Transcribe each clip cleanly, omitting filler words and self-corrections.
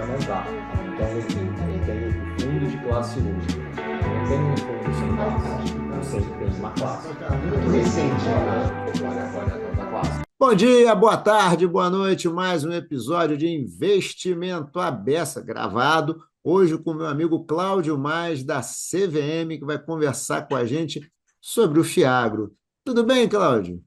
já não dá. Então, tem o fundo de classe 1. Não tem um fundo sem classe. Não sempre tem uma classe. Muito recente, né? Agora é toda classe. Bom dia, boa tarde, boa noite. Mais um episódio de Investimento à Beça, gravado hoje com meu amigo Cláudio Mais, da CVM, que vai conversar com a gente sobre o Fiagro. Tudo bem, Cláudio?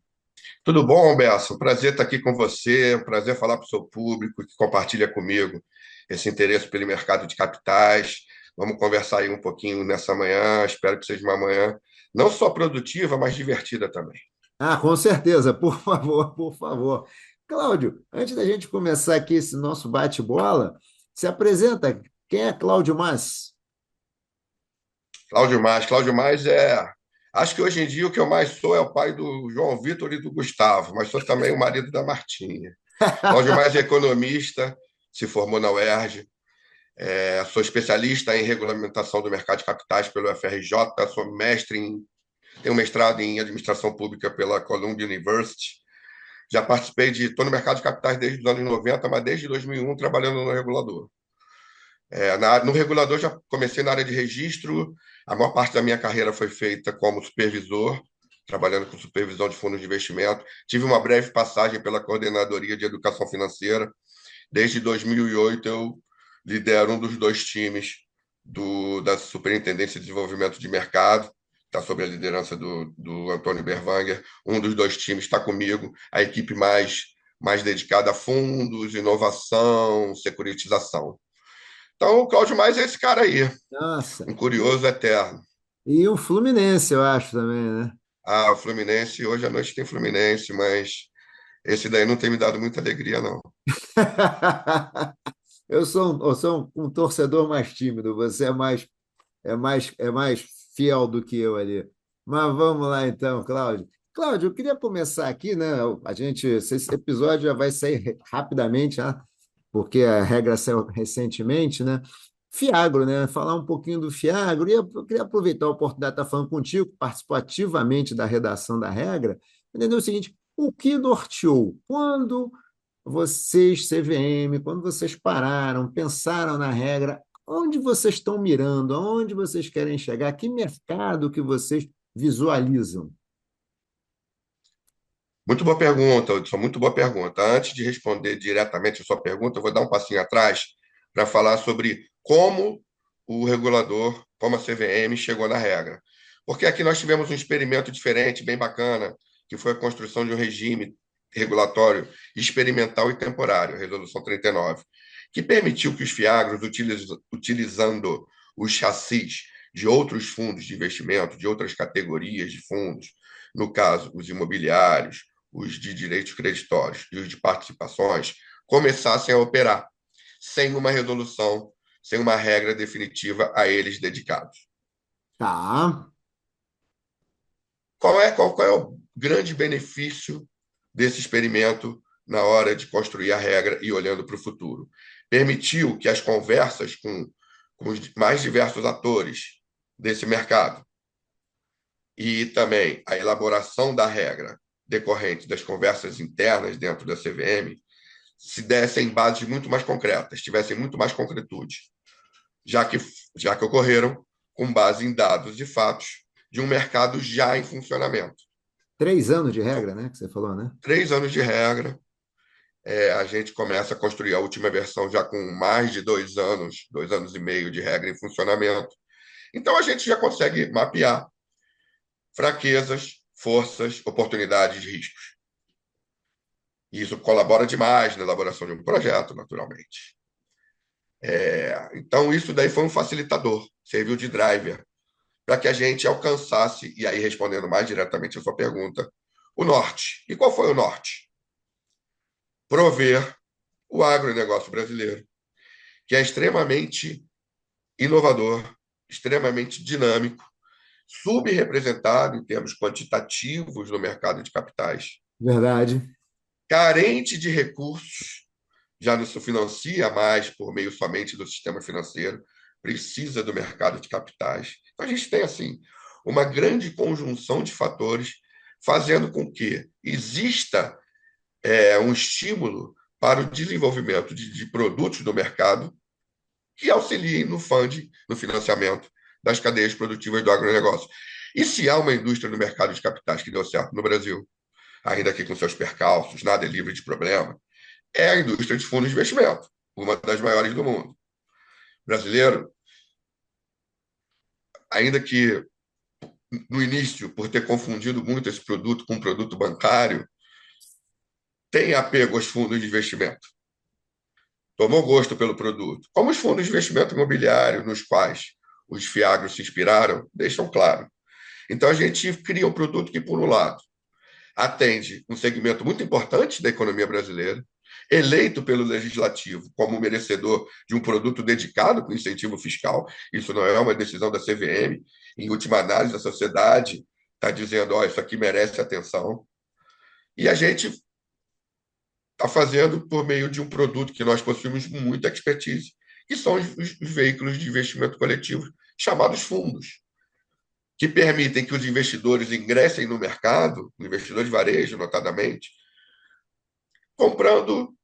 Tudo bom, Bessa? Prazer estar aqui com você, prazer falar para o seu público que compartilha comigo esse interesse pelo mercado de capitais. Vamos conversar aí um pouquinho nessa manhã. Espero que seja uma manhã não só produtiva, mas divertida também. Ah, com certeza, por favor, por favor. Cláudio, antes da gente começar aqui esse nosso bate-bola, se apresenta. Quem é Cláudio Mais? Cláudio Mais é. Acho que hoje em dia o que eu mais sou é o pai do João Vitor e do Gustavo, mas sou também o marido da Martinha. Cláudio Mais é economista, se formou na UERJ. Sou especialista em regulamentação do mercado de capitais pelo FRJ, tenho mestrado em administração pública pela Columbia University. Já estou no mercado de capitais desde os anos 90, mas desde 2001 trabalhando no regulador. No regulador já comecei na área de registro, a maior parte da minha carreira foi feita como supervisor, trabalhando com supervisão de fundos de investimento. Tive uma breve passagem pela Coordenadoria de Educação Financeira. Desde 2008 eu lidero um dos dois times da Superintendência de Desenvolvimento de Mercado, está sob a liderança do Antônio Berwanger. Um dos dois times está comigo, a equipe mais dedicada a fundos, inovação, securitização. Então, o Cláudio Mais é esse cara aí, Nossa, um curioso eterno. e o Fluminense, eu acho também, né? Ah, o Fluminense, hoje à noite tem Fluminense, mas esse daí não tem me dado muita alegria, não. Eu sou um torcedor mais tímido, você é mais fiel do que eu ali. Mas vamos lá então, Cláudio. Cláudio, eu queria começar aqui, né? Esse episódio já vai sair rapidamente, né? Porque a regra saiu recentemente, né? Fiagro, né? Falar um pouquinho do Fiagro. E eu queria aproveitar a oportunidade de estar falando contigo, que participou ativamente da redação da regra, entender o seguinte: o que norteou? Vocês, CVM, quando vocês pararam, pensaram na regra, onde vocês estão mirando, aonde vocês querem chegar, que mercado que vocês visualizam? Muito boa pergunta, Hudson, muito boa pergunta. Antes de responder diretamente a sua pergunta, eu vou dar um passinho atrás para falar sobre como o regulador, como a CVM, chegou na regra. Porque aqui nós tivemos um experimento diferente, bem bacana, que foi a construção de um regime regulatório experimental e temporário, a Resolução 39, que permitiu que os fiagros, utilizando os chassis de outros fundos de investimento, de outras categorias de fundos, no caso, os imobiliários, os de direitos creditórios e os de participações, começassem a operar sem uma resolução, sem uma regra definitiva a eles dedicados. Tá. Qual é o grande benefício desse experimento na hora de construir a regra e olhando para o futuro? Permitiu que as conversas com os mais diversos atores desse mercado e também a elaboração da regra decorrente das conversas internas dentro da CVM se dessem bases muito mais concretas, tivessem muito mais concretude, já que, já que ocorreram com base em dados e fatos de um mercado já em funcionamento. 3 anos de Então, regra, né? Que você falou, né? 3 anos de regra, a gente começa a construir a última versão já com mais de 2 anos e meio de regra em funcionamento. Então, a gente já consegue mapear fraquezas, forças, oportunidades, riscos. E isso colabora demais na elaboração de um projeto, naturalmente. Então, isso daí foi um facilitador, serviu de driver para que a gente alcançasse, e aí respondendo mais diretamente a sua pergunta, o norte. E qual foi o norte? Prover o agronegócio brasileiro, que é extremamente inovador, extremamente dinâmico, subrepresentado em termos quantitativos no mercado de capitais, Verdade. carente de recursos, já não se financia mais por meio somente do sistema financeiro, precisa do mercado de capitais. Então, a gente tem, assim, uma grande conjunção de fatores fazendo com que exista um estímulo para o desenvolvimento de produtos no mercado que auxiliem no funding, no financiamento das cadeias produtivas do agronegócio. E se há uma indústria no mercado de capitais que deu certo no Brasil, ainda que com seus percalços, nada é livre de problema, é a indústria de fundos de investimento, uma das maiores do mundo. Brasileiro, ainda que no início, por ter confundido muito esse produto com um produto bancário, tem apego aos fundos de investimento. Tomou gosto pelo produto. Como os fundos de investimento imobiliário, nos quais os FIAGROS se inspiraram, deixam claro. Então, a gente cria um produto que, por um lado, atende um segmento muito importante da economia brasileira, eleito pelo legislativo como merecedor de um produto dedicado com incentivo fiscal. Isso não é uma decisão da CVM. Em última análise, a sociedade está dizendo: oh, isso aqui merece atenção. E a gente está fazendo por meio de um produto que nós possuímos muita expertise, que são os veículos de investimento coletivo, chamados fundos, que permitem que os investidores ingressem no mercado, o investidor de varejo, notadamente, comprando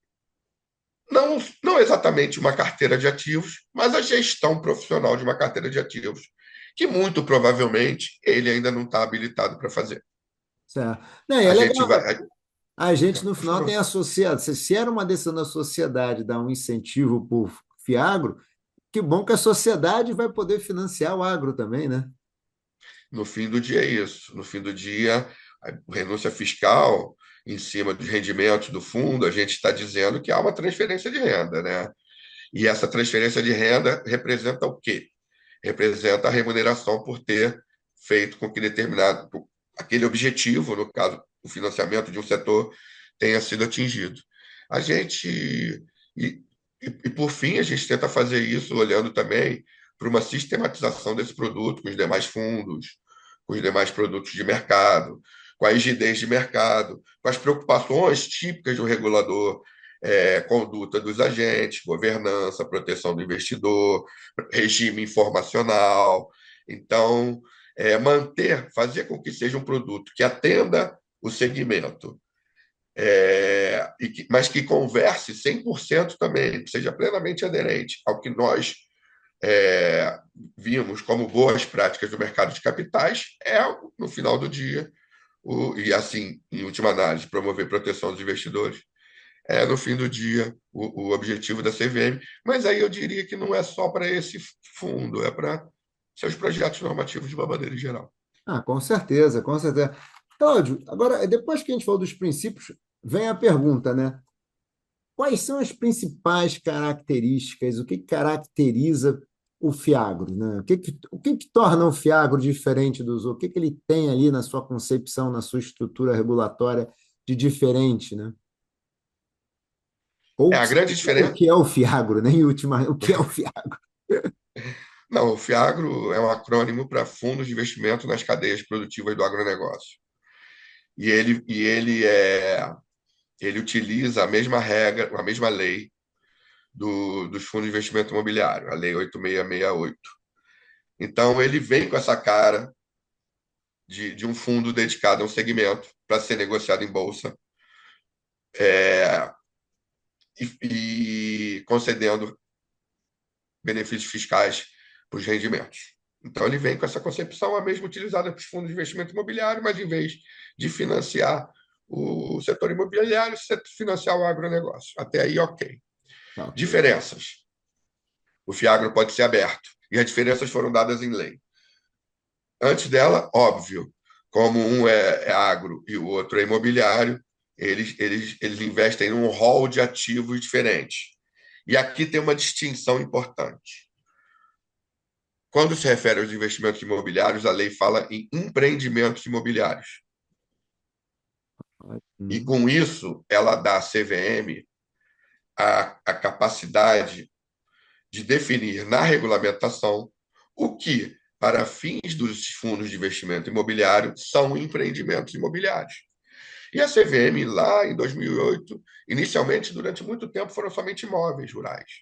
não exatamente uma carteira de ativos, mas a gestão profissional de uma carteira de ativos, que muito provavelmente ele ainda não está habilitado para fazer. Certo. Não, e é A gente legal. vai. A gente, no final, tem associado. Se era uma decisão da sociedade dar um incentivo para o Fiagro, que bom que a sociedade vai poder financiar o agro também, né? No fim do dia é isso. No fim do dia, a renúncia fiscal em cima dos rendimentos do fundo, a gente está dizendo que há uma transferência de renda, né? E essa transferência de renda representa o quê? Representa a remuneração por ter feito com que determinado aquele objetivo, no caso, o financiamento de um setor, tenha sido atingido. A gente e por fim a gente tenta fazer isso olhando também para uma sistematização desse produto com os demais fundos, com os demais produtos de mercado, com a rigidez de mercado, com as preocupações típicas do regulador, conduta dos agentes, governança, proteção do investidor, regime informacional. Então, fazer com que seja um produto que atenda o segmento, mas que converse 100% também, que seja plenamente aderente ao que nós vimos como boas práticas do mercado de capitais, no final do dia, e assim, em última análise, promover proteção dos investidores, no fim do dia, o objetivo da CVM. Mas aí eu diria que não é só para esse fundo, é para seus projetos normativos de uma maneira geral. Ah, com certeza, com certeza. Cláudio, agora, depois que a gente falou dos princípios, vem a pergunta, né? Quais são as principais características, o que caracteriza o Fiagro, né? O que torna o Fiagro diferente dos outros? O que ele tem ali na sua concepção, na sua estrutura regulatória de diferente, né? Ou A grande o diferença. que é o Fiagro, né? Em última, o que é o Fiagro? Não, o FIAGRO é um acrônimo para Fundos de Investimento nas Cadeias Produtivas do Agronegócio. E ele utiliza a mesma regra, a mesma lei dos fundos de investimento imobiliário, a Lei 8668. Então, ele vem com essa cara de um fundo dedicado a um segmento para ser negociado em bolsa, e concedendo benefícios fiscais para os rendimentos. Então, ele vem com essa concepção, a mesma utilizada para os fundos de investimento imobiliário, mas em vez de financiar o setor imobiliário, financiar o agronegócio. Até aí, ok. Diferenças. O FIAGRO pode ser aberto, e as diferenças foram dadas em lei. Antes dela, óbvio, como um é agro e o outro é imobiliário, eles investem num rol de ativos diferentes. E aqui tem uma distinção importante. Quando se refere aos investimentos imobiliários, a lei fala em empreendimentos imobiliários. E com isso, ela dá à CVM a capacidade de definir na regulamentação o que, para fins dos fundos de investimento imobiliário, são empreendimentos imobiliários. E a CVM, lá em 2008, inicialmente, durante muito tempo, foram somente imóveis rurais.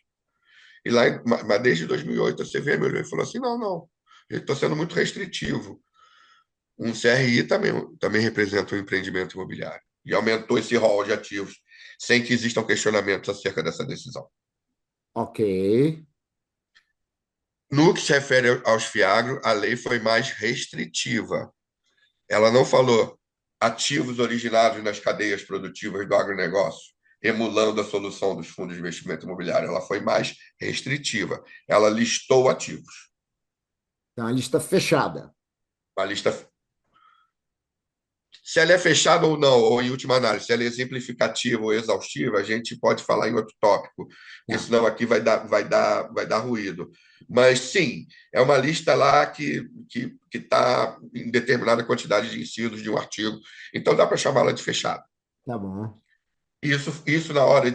Mas desde 2008, a CVM olhou e falou assim, não, estou sendo muito restritivo. Um CRI também representa um empreendimento imobiliário. E aumentou esse rol de ativos, sem que existam questionamentos acerca dessa decisão. Ok. No que se refere aos fiagro, a lei foi mais restritiva. Ela não falou ativos originados nas cadeias produtivas do agronegócio, emulando a solução dos fundos de investimento imobiliário. Ela foi mais restritiva. Ela listou ativos. Então, a lista fechada. Uma lista. Se ela é fechada ou não, ou em última análise, se ela é exemplificativa ou exaustiva, a gente pode falar em outro tópico, porque Tá. senão aqui vai dar ruído. Mas sim, é uma lista lá que está em determinada quantidade de incisos de um artigo, então dá para chamá-la de fechada. Tá bom. Isso na hora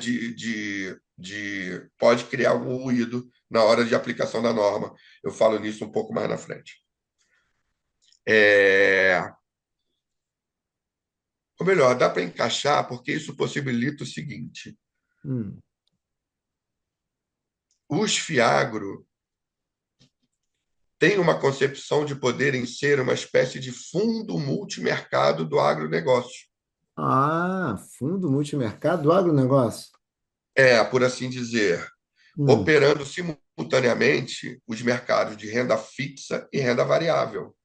pode criar algum ruído na hora de aplicação da norma. Eu falo nisso um pouco mais na frente. É, ou melhor, dá para encaixar, porque isso possibilita o seguinte: Hum. os Fiagro têm uma concepção de poderem ser uma espécie de fundo multimercado do agronegócio. Ah, fundo multimercado do agronegócio. Por assim dizer, Hum. operando simultaneamente os mercados de renda fixa e renda variável.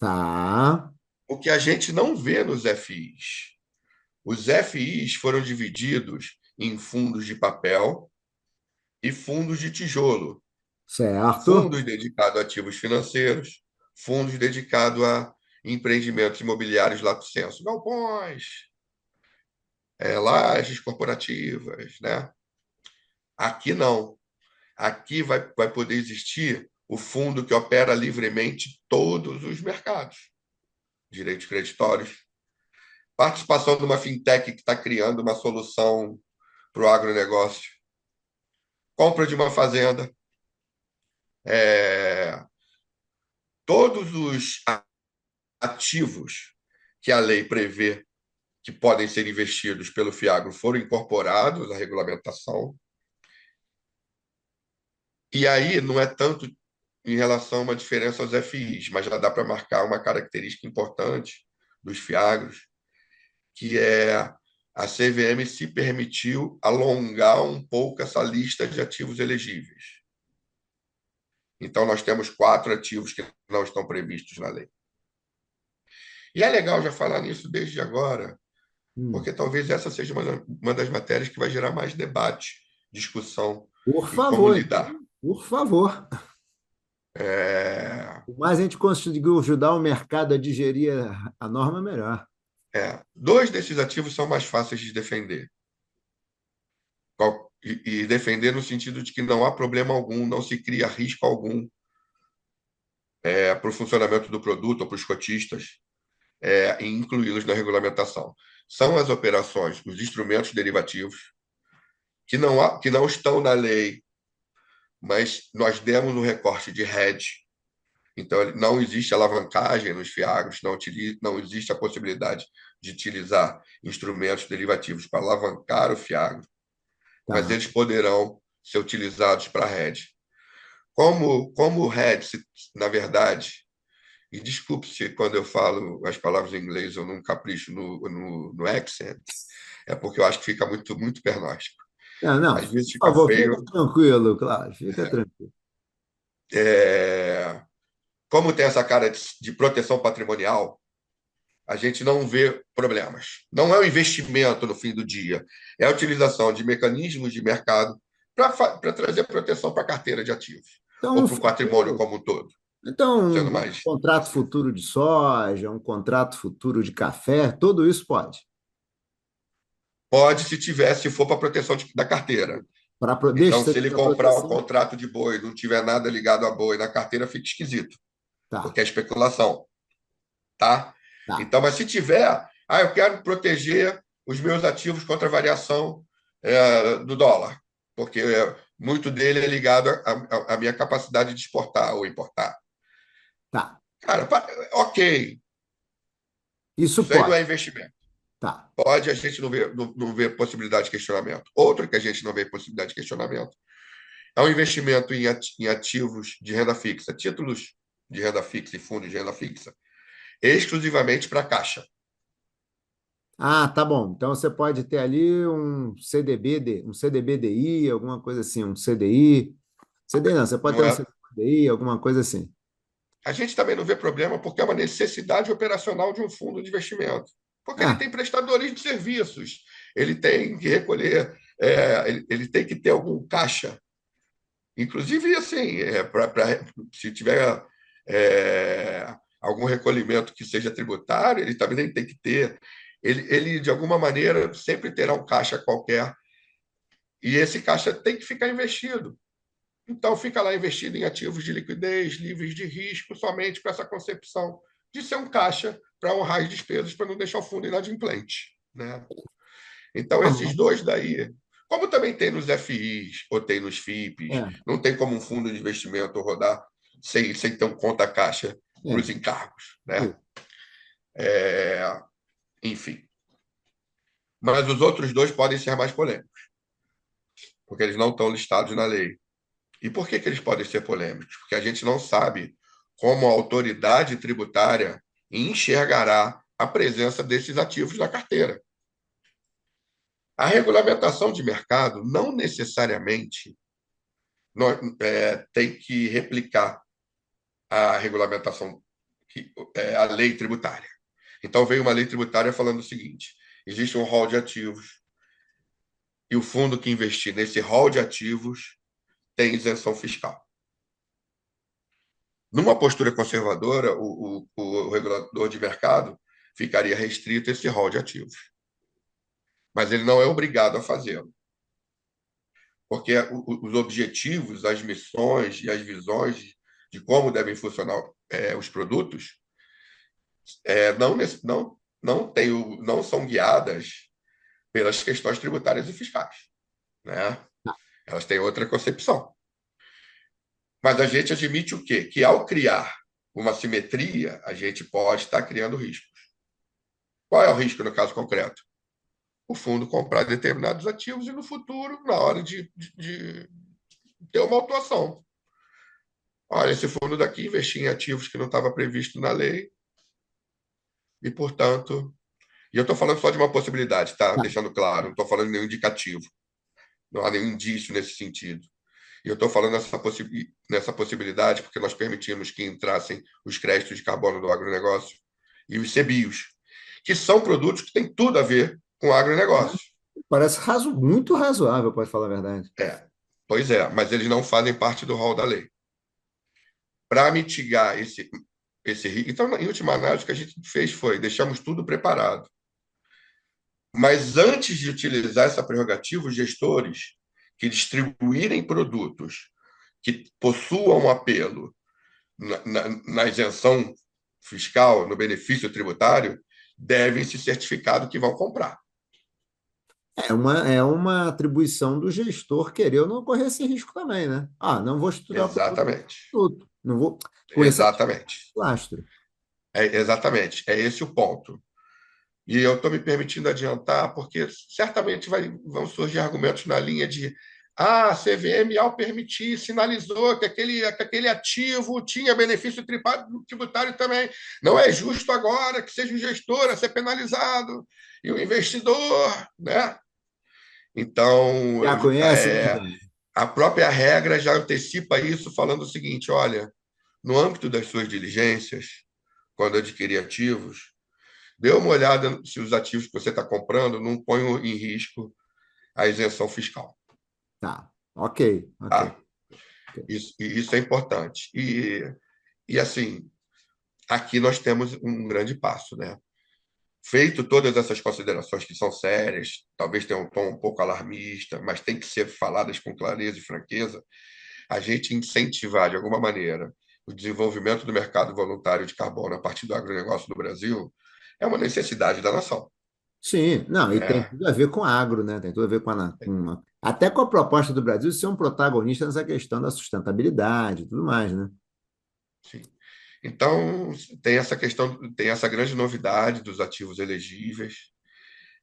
Tá, O que a gente não vê nos FIs. Os FIs foram divididos em fundos de papel e fundos de tijolo. certo. Fundos dedicados a ativos financeiros, fundos dedicados a empreendimentos imobiliários lato sensu, galpões, lajes corporativas, né? Aqui não. Aqui vai poder existir o fundo que opera livremente todos os mercados. Direitos creditórios, participação de uma fintech que está criando uma solução para o agronegócio, compra de uma fazenda, é, todos os ativos que a lei prevê que podem ser investidos pelo Fiagro foram incorporados à regulamentação. E aí não é tanto em relação a uma diferença aos FIs, mas já dá para marcar uma característica importante dos Fiagros, que é a CVM se permitiu alongar um pouco essa lista de ativos elegíveis. Então, nós temos 4 ativos que não estão previstos na lei. E é legal já falar nisso desde agora, Hum. porque talvez essa seja uma das matérias que vai gerar mais debate, discussão Por em como favor, lidar. então, por favor. É, O mais a gente conseguiu ajudar o mercado a digerir a norma, melhor. Dois desses ativos são mais fáceis de defender. E defender no sentido de que não há problema algum, não se cria risco algum para o funcionamento do produto ou para os cotistas em incluí-los na regulamentação. São as operações, os instrumentos derivativos, que não estão na lei, mas nós demos um recorte de hedge. Então, não existe alavancagem nos fiagros, não existe a possibilidade de utilizar instrumentos derivativos para alavancar o fiagro, mas Tá. eles poderão ser utilizados para hedge. Como o hedge, na verdade, e desculpe se quando eu falo as palavras em inglês eu não capricho no accent, é porque eu acho que fica muito, muito pernóstico. Não, não, Às vezes por fica favor, feio. fica tranquilo, Cláudio, fica tranquilo. É, Como tem essa cara de proteção patrimonial, a gente não vê problemas. Não é o investimento no fim do dia, é a utilização de mecanismos de mercado para trazer proteção para a carteira de ativos, Então, ou no para o patrimônio futuro, como um todo, então, sendo um mais. contrato futuro de soja, um contrato futuro de café, tudo isso pode. Pode, se for para proteção da carteira. Então, Deixa se ele a comprar o proteção. contrato de boi, não tiver nada ligado a boi na carteira, fica esquisito, Tá, porque é especulação, tá? tá, Então, mas se tiver, eu quero proteger os meus ativos contra a variação do dólar, porque muito dele é ligado à minha capacidade de exportar ou importar. tá. Cara, ok, Isso isso aí não pode. é investimento. Tá. Pode, a gente não vê possibilidade de questionamento. Outro que a gente não vê possibilidade de questionamento é um investimento em ativos de renda fixa, títulos de renda fixa e fundos de renda fixa, exclusivamente para caixa. Ah, tá bom. Então você pode ter ali um CDBD, um CDBDI, alguma coisa assim, um CDI. CDI não, você pode Não ter um é? CDI, alguma coisa assim. A gente também não vê problema porque é uma necessidade operacional de um fundo de investimento. Porque ele Ah, tem prestadores de serviços, ele tem que recolher, ele tem que ter algum caixa. Inclusive, assim, se tiver algum recolhimento que seja tributário, ele também tem que ter. Ele, de alguma maneira, sempre terá um caixa qualquer, e esse caixa tem que ficar investido. Então, fica lá investido em ativos de liquidez, livres de risco, somente com essa concepção de ser um caixa para honrar as despesas, para não deixar o fundo inadimplente, né? Então, esses não, dois daí, como também tem nos FIs ou tem nos FIPs, é, não tem como um fundo de investimento rodar sem ter um conta-caixa para é, os encargos, é. né? Enfim. Mas os outros dois podem ser mais polêmicos, porque eles não estão listados na lei. E por que eles podem ser polêmicos? Porque a gente não sabe como a autoridade tributária enxergará a presença desses ativos na carteira. A regulamentação de mercado não necessariamente tem que replicar a regulamentação, a lei tributária. Então, veio uma lei tributária falando o seguinte: existe um rol de ativos e o fundo que investir nesse rol de ativos tem isenção fiscal. Numa postura conservadora, o regulador de mercado ficaria restrito a esse rol de ativos. Mas ele não é obrigado a fazê-lo, porque os objetivos, as missões e as visões de como devem funcionar os produtos não são guiadas pelas questões tributárias e fiscais, né? Elas têm outra concepção. Mas a gente admite o quê? Que ao criar uma simetria, a gente pode estar criando riscos. Qual é o risco no caso concreto? O fundo comprar determinados ativos e no futuro, na hora de ter uma autuação. Olha, esse fundo daqui investia em ativos que não estava previsto na lei e, portanto. E eu estou falando só de uma possibilidade, tá? Tá. Deixando claro, não estou falando de nenhum indicativo, não há nenhum indício nesse sentido. E eu estou falando nessa possibilidade porque nós permitimos que entrassem os créditos de carbono do agronegócio e os CBIOS, que são produtos que têm tudo a ver com agronegócio. Parece muito razoável, pode falar a verdade. Pois é, mas eles não fazem parte do rol da lei. Para mitigar esse risco. Então, em última análise, o que a gente fez foi deixamos tudo preparado. Mas antes de utilizar essa prerrogativa, os gestores que distribuírem produtos que possuam um apelo na isenção fiscal, no benefício tributário, devem se certificar do que vão comprar. É uma atribuição do gestor querer ou não correr esse risco também, né? Ah, não vou estudar Exatamente. produto, não vou com esse Exatamente. lastro. Exatamente. É esse o ponto. E eu estou me permitindo adiantar, porque certamente vão surgir argumentos na linha de a CVM, ao permitir, sinalizou que aquele ativo tinha benefício tributário também. Não é justo agora que seja o gestor a ser penalizado e o investidor, né? Então, Já conhece? a própria regra já antecipa isso, falando o seguinte: olha, no âmbito das suas diligências, quando adquirir ativos, dê uma olhada se os ativos que você está comprando não põem em risco a isenção fiscal. Tá, ok, ok. Tá? Isso é importante. E assim, aqui nós temos um grande passo, né? Feito todas essas considerações que são sérias, talvez tenham um tom um pouco alarmista, mas tem que ser faladas com clareza e franqueza, a gente incentivar, de alguma maneira, o desenvolvimento do mercado voluntário de carbono a partir do agronegócio do Brasil é uma necessidade da nação. Sim, não, e tem Né? tudo a ver com agro, né? Tem tudo a ver até com a proposta do Brasil ser um protagonista nessa questão da sustentabilidade e tudo mais, né? Sim. Então, tem essa questão, tem essa grande novidade dos ativos elegíveis.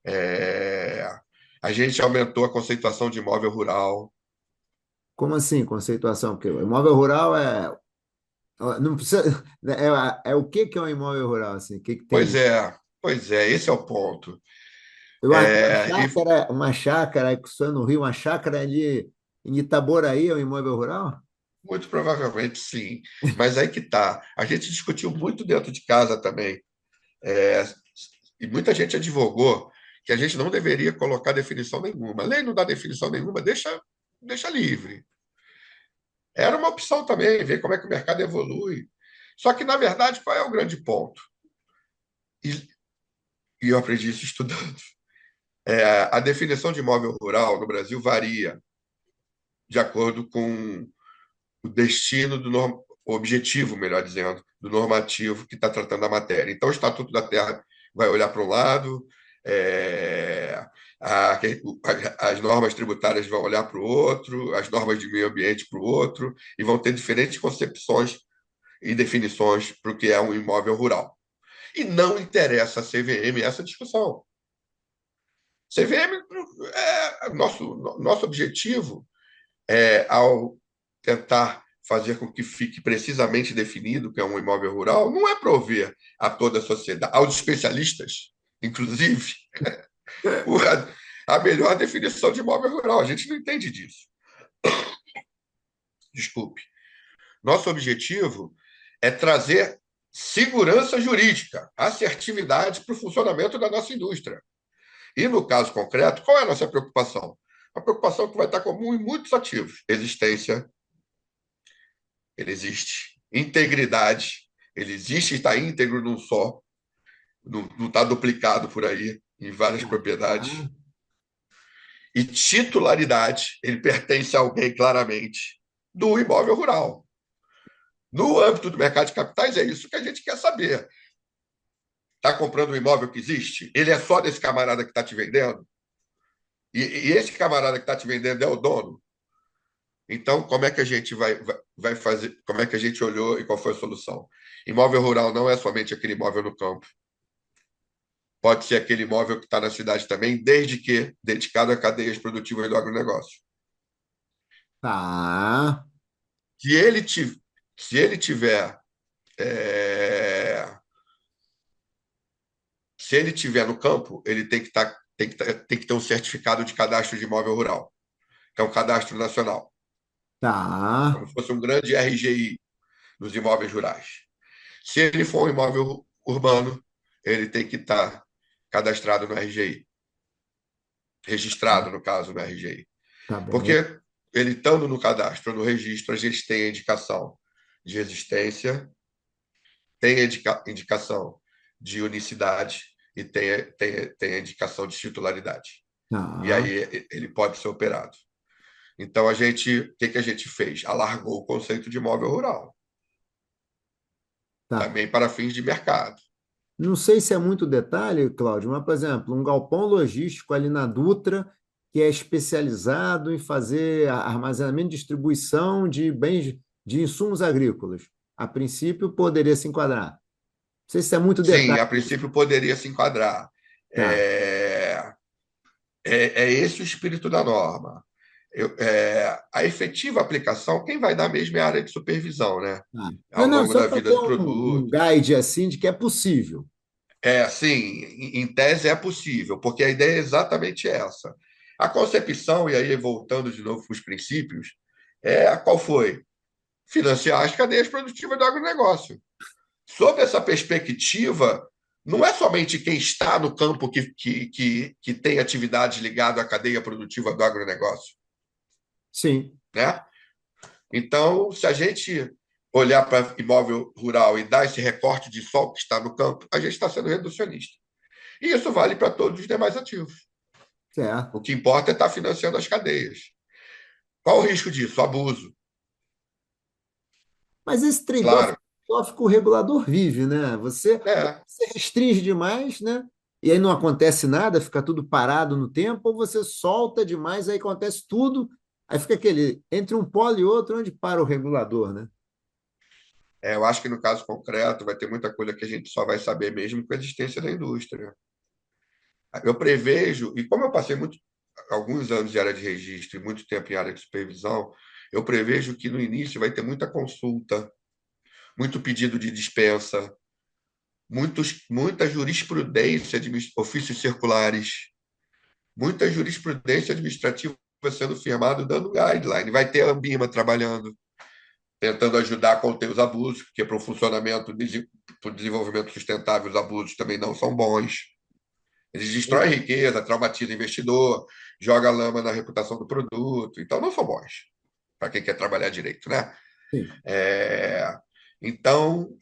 É, a gente aumentou a conceituação de imóvel rural. Como assim, conceituação? Porque o imóvel rural não precisa, é o que é um imóvel rural, assim? O que que tem? Pois é, esse é o ponto. Uma E chácara, uma chácara, que só no Rio, uma chácara ali em Itaboraí é um imóvel rural? Muito provavelmente sim. Mas aí que tá. A gente discutiu muito dentro de casa também. É, e muita gente advogou que a gente não deveria colocar definição nenhuma. A lei não dá definição nenhuma, deixa livre. Era uma opção também, ver como é que o mercado evolui. Só que, na verdade, qual é o grande ponto? E, e eu aprendi isso estudando. A definição de imóvel rural no Brasil varia de acordo com o destino o objetivo, melhor dizendo, do normativo que está tratando a matéria. Então, o Estatuto da Terra vai olhar para um lado, é, a- as normas tributárias vão olhar para o outro, as normas de meio ambiente para o outro, e vão ter diferentes concepções e definições para o que é um imóvel rural. E não interessa a CVM essa discussão. CVM nosso objetivo ao tentar fazer com que fique precisamente definido que é um imóvel rural, não é prover a toda a sociedade, aos especialistas, inclusive, a melhor definição de imóvel rural. A gente não entende disso. Desculpe. Nosso objetivo é trazer segurança jurídica, assertividade para o funcionamento da nossa indústria. E, no caso concreto, qual é a nossa preocupação? A preocupação que vai estar comum em muitos ativos. Existência, ele existe. Integridade, ele existe e está íntegro num só, não está duplicado por aí em várias propriedades. Ah, E titularidade, ele pertence a alguém claramente do imóvel rural. No âmbito do mercado de capitais, é isso que a gente quer saber. Está comprando um imóvel que existe? Ele é só desse camarada que está te vendendo? E esse camarada que está te vendendo é o dono? Então, como é que a gente vai fazer? Como é que a gente olhou e qual foi a solução? Imóvel rural não é somente aquele imóvel no campo. Pode ser aquele imóvel que está na cidade também, desde que dedicado a cadeias produtivas do agronegócio. tá, Se ele, se ele tiver. é, Se ele tiver no campo, ele tem que ter um certificado de cadastro de imóvel rural, que é um cadastro nacional, tá, como se fosse um grande RGI dos imóveis rurais. Se ele for um imóvel urbano, ele tem que estar cadastrado no RGI, registrado, no caso, no RGI. tá bem. Porque ele estando no cadastro, no registro, a gente tem a indicação de existência, tem a indicação de unicidade e tem a indicação de titularidade. E Tá, aí ele pode ser operado. Então, o que a gente fez? Alargou o conceito de imóvel rural, tá. também para fins de mercado. Não sei se é muito detalhe, Cláudio, mas, por exemplo, um galpão logístico ali na Dutra, que é especializado em fazer armazenamento e distribuição de bens, de insumos agrícolas. A princípio, poderia se enquadrar. Não sei se é muito Sim, detalhe. a princípio poderia se enquadrar. Tá, É, é esse o espírito da norma. A efetiva aplicação, quem vai dar mesmo é a área de supervisão, né? tá. Ao Não, não, longo só da para vida ter do um produto. guide assim de que é possível. Sim, em tese é possível, porque a ideia é exatamente essa. A concepção, e aí voltando de novo para os princípios, qual foi? Financiar as cadeias produtivas do agronegócio. Sob essa perspectiva, não é somente quem está no campo que tem atividades ligadas à cadeia produtiva do agronegócio, Sim, né? Então, se a gente olhar para imóvel rural e dar esse recorte de sol que está no campo, a gente está sendo reducionista. E isso vale para todos os demais ativos. O certo. que importa é estar financiando as cadeias. Qual o risco disso? Abuso. Mas esse trade-off Claro. que o regulador vive, né? É, Você restringe demais, né? E aí não acontece nada, fica tudo parado no tempo, ou você solta demais, aí acontece tudo, aí fica aquele, entre um polo e outro, onde para o regulador, né? eu acho que no caso concreto vai ter muita coisa que a gente só vai saber mesmo com a existência da indústria. Eu prevejo, e como eu passei alguns anos em área de registro e muito tempo em área de supervisão, eu prevejo que no início vai ter muita consulta, muito pedido de dispensa, muita jurisprudência de ofícios circulares, muita jurisprudência administrativa sendo firmado, dando guideline. Vai ter a Ambima trabalhando, tentando ajudar a conter os abusos, porque para o funcionamento, para o desenvolvimento sustentável, os abusos também não são bons. Eles destroem a riqueza, traumatizam o investidor, joga lama na reputação do produto. Então, não são bons para quem quer trabalhar direito, né? Sim. É, então,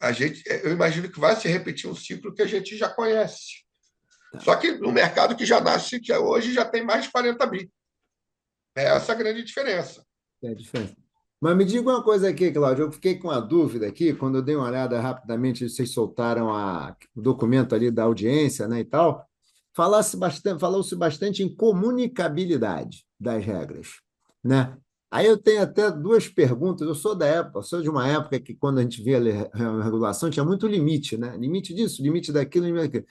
eu imagino que vai se repetir um ciclo que a gente já conhece. Só que no mercado que já nasce, que hoje já tem mais de 40 bi. É essa a grande diferença. É a diferença. Mas me diga uma coisa aqui, Cláudio. Eu fiquei com a dúvida aqui, quando eu dei uma olhada rapidamente, vocês soltaram o documento ali da audiência, né, e tal. Falou-se bastante em comunicabilidade das regras, né? Aí eu tenho até duas perguntas. Eu sou da época, sou de uma época que, quando a gente via a regulação, tinha muito limite, né? Limite disso, limite daquilo, limite daquilo.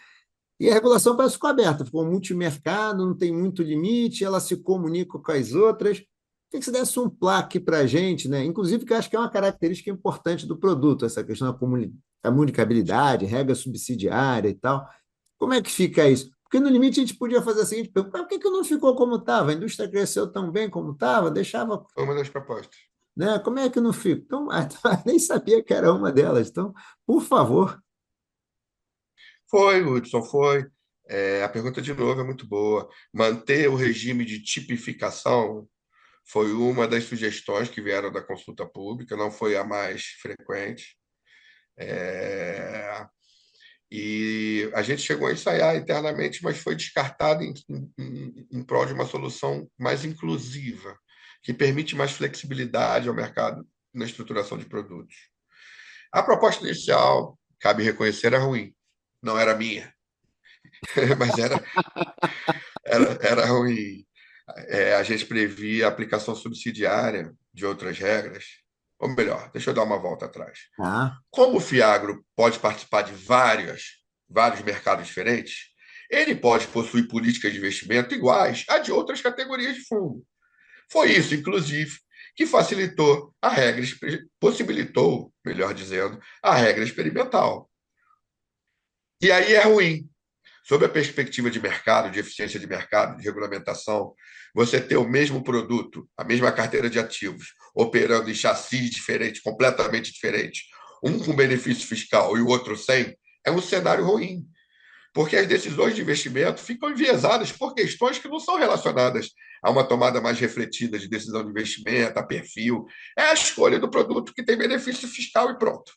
E a regulação parece que ficou aberta, ficou multimercado, não tem muito limite, ela se comunica com as outras. Queria que você desse um plaque para a gente, né? Inclusive, que eu acho que é uma característica importante do produto, essa questão da comunicabilidade, regra subsidiária e tal. Como é que fica isso? Porque no limite a gente podia fazer a seguinte pergunta: por que não ficou como estava? A indústria cresceu tão bem como estava, deixava, Foi uma das propostas. né? Como é que não fica? Então, nem sabia que era uma delas. Então, por favor. Foi, Hudson, foi. A pergunta, de novo, é muito boa. Manter o regime de tipificação foi uma das sugestões que vieram da consulta pública, não foi a mais frequente. É, E a gente chegou a ensaiar internamente, mas foi descartado em prol de uma solução mais inclusiva, que permite mais flexibilidade ao mercado na estruturação de produtos. A proposta inicial, cabe reconhecer, era ruim. Não era minha, mas era ruim. A gente previa a aplicação subsidiária de outras regras. Ou melhor, deixa eu dar uma volta atrás. Ah, Como o Fiagro pode participar de vários mercados diferentes, ele pode possuir políticas de investimento iguais a de outras categorias de fundo. Foi isso, inclusive, que facilitou a regra, possibilitou, melhor dizendo, a regra experimental. E aí é ruim. Sob a perspectiva de mercado, de eficiência de mercado, de regulamentação, você ter o mesmo produto, a mesma carteira de ativos, operando em chassis diferentes, completamente diferentes, um com benefício fiscal e o outro sem, é um cenário ruim, porque as decisões de investimento ficam enviesadas por questões que não são relacionadas a uma tomada mais refletida de decisão de investimento, a perfil. É a escolha do produto que tem benefício fiscal e pronto.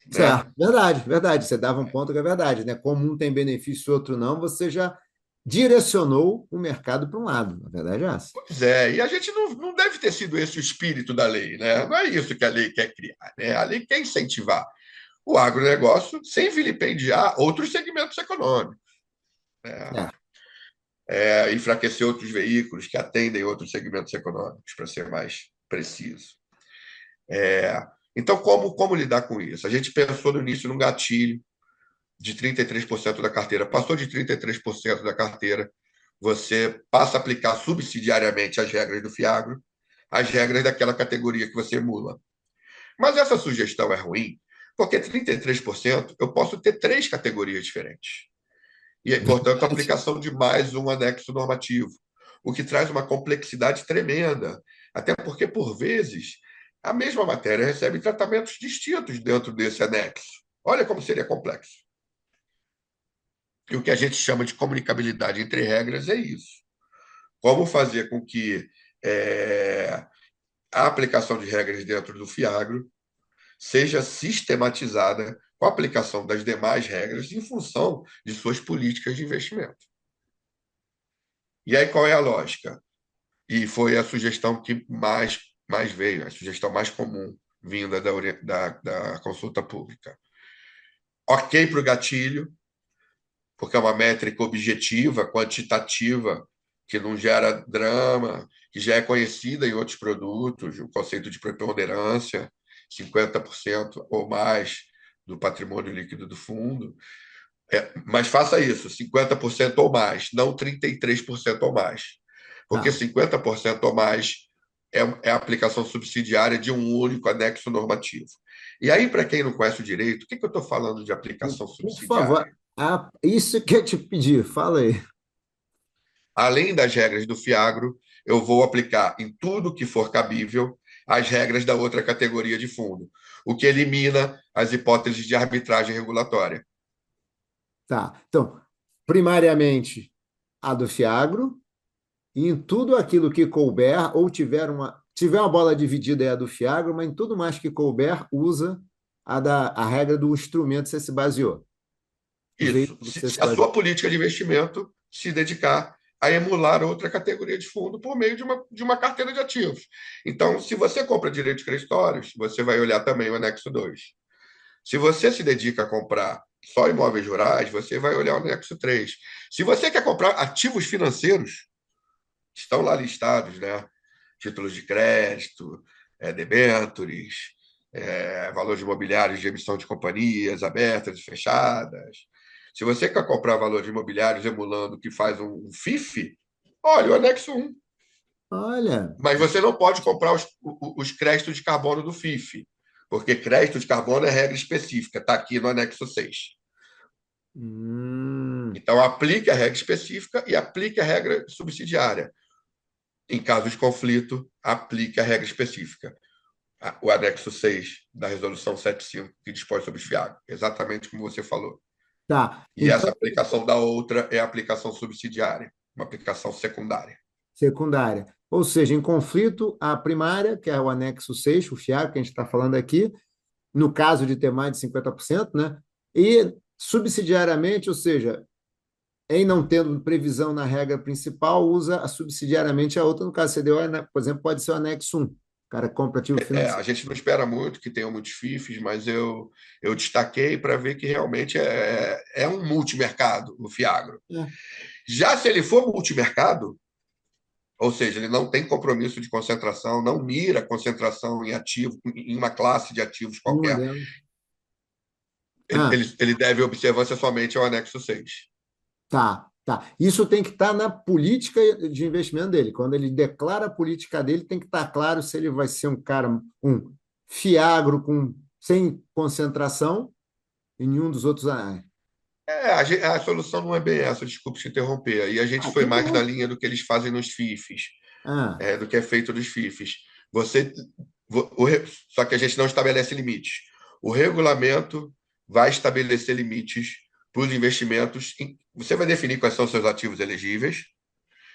Né? certo, verdade, verdade. Você dava um ponto que é verdade, né? Como um tem benefício, outro não, você já direcionou o mercado para um lado. A verdade é essa. Pois é, e a gente não deve ter sido esse o espírito da lei, né? Não é isso que a lei quer criar, né? A lei quer incentivar o agronegócio sem vilipendiar outros segmentos econômicos, né? Certo. Enfraquecer outros veículos que atendem outros segmentos econômicos, para ser mais preciso. Então, como lidar com isso? A gente pensou no início num gatilho de 33% da carteira. Passou de 33% da carteira, você passa a aplicar subsidiariamente as regras do Fiagro, as regras daquela categoria que você emula. Mas essa sugestão é ruim, porque 33% eu posso ter três categorias diferentes. E, portanto, a aplicação de mais um anexo normativo, o que traz uma complexidade tremenda. Até porque, por vezes, a mesma matéria recebe tratamentos distintos dentro desse anexo. Olha como seria complexo. E o que a gente chama de comunicabilidade entre regras é isso. Como fazer com que a aplicação de regras dentro do Fiagro seja sistematizada com a aplicação das demais regras em função de suas políticas de investimento. E aí qual é a lógica? E foi a sugestão que mais veio, a sugestão mais comum vinda da consulta pública. Ok para o gatilho, porque é uma métrica objetiva, quantitativa, que não gera drama, que já é conhecida em outros produtos, o conceito de preponderância, 50% ou mais do patrimônio líquido do fundo. Mas faça isso, 50% ou mais, não 33% ou mais. Porque Tá. 50% ou mais é a aplicação subsidiária de um único anexo normativo. E aí, para quem não conhece o direito, o que eu estou falando de aplicação Por favor, subsidiária? isso que eu te pedi, fala aí. Além das regras do Fiagro, eu vou aplicar em tudo que for cabível as regras da outra categoria de fundo, o que elimina as hipóteses de arbitragem regulatória. Tá. Então, primariamente, a do Fiagro, e em tudo aquilo que couber, ou tiver uma bola dividida é a do Fiagro, mas em tudo mais que couber, usa a regra do instrumento que você se baseou. O Isso. veículo que você se Se a baseou. sua política de investimento se dedicar a emular outra categoria de fundo por meio de uma carteira de ativos. Então, se você compra direitos creditórios, você vai olhar também o anexo 2. Se você se dedica a comprar só imóveis rurais, você vai olhar o anexo 3. Se você quer comprar ativos financeiros, estão lá listados, né? Títulos de crédito, debêntures, valores imobiliários de emissão de companhias abertas e fechadas. Se você quer comprar valores imobiliários emulando o que faz um FIF, olha o anexo 1. Olha, Mas você não pode comprar os créditos de carbono do FIF, porque crédito de carbono é regra específica, está aqui no anexo 6. Então, aplique a regra específica e aplique a regra subsidiária. Em caso de conflito, aplique a regra específica. O anexo 6 da resolução 75, que dispõe sobre os FIAG, exatamente como você falou. tá. E Então, essa aplicação da outra é a aplicação subsidiária, uma aplicação secundária. secundária. Ou seja, em conflito, a primária, que é o anexo 6, o Fiagro, que a gente está falando aqui, no caso de ter mais de 50%, né? E subsidiariamente, ou seja, em não tendo previsão na regra principal, usa subsidiariamente a outra. No caso CDO, né, por exemplo, pode ser o anexo 1. O cara compra ativo A financeiro. gente não espera muito que tenham muitos FIFs, mas eu destaquei para ver que realmente é um multimercado, o Fiagro. É, Já se ele for multimercado, ou seja, ele não tem compromisso de concentração, não mira concentração em ativo, em uma classe de ativos uma qualquer, delas. ele, Ah, ele, ele deve observância somente ao anexo 6. tá, tá. Isso tem que estar na política de investimento dele. Quando ele declara a política dele, tem que estar claro se ele vai ser um cara, um fiagro sem concentração em nenhum dos outros. A solução não é bem essa, desculpe te interromper. E a gente foi Que mais na bom. linha do que eles fazem nos FIFs, Ah, do que é feito nos FIFs. Você, só que a gente não estabelece limites. O regulamento vai estabelecer limites para os investimentos. Você vai definir quais são os seus ativos elegíveis,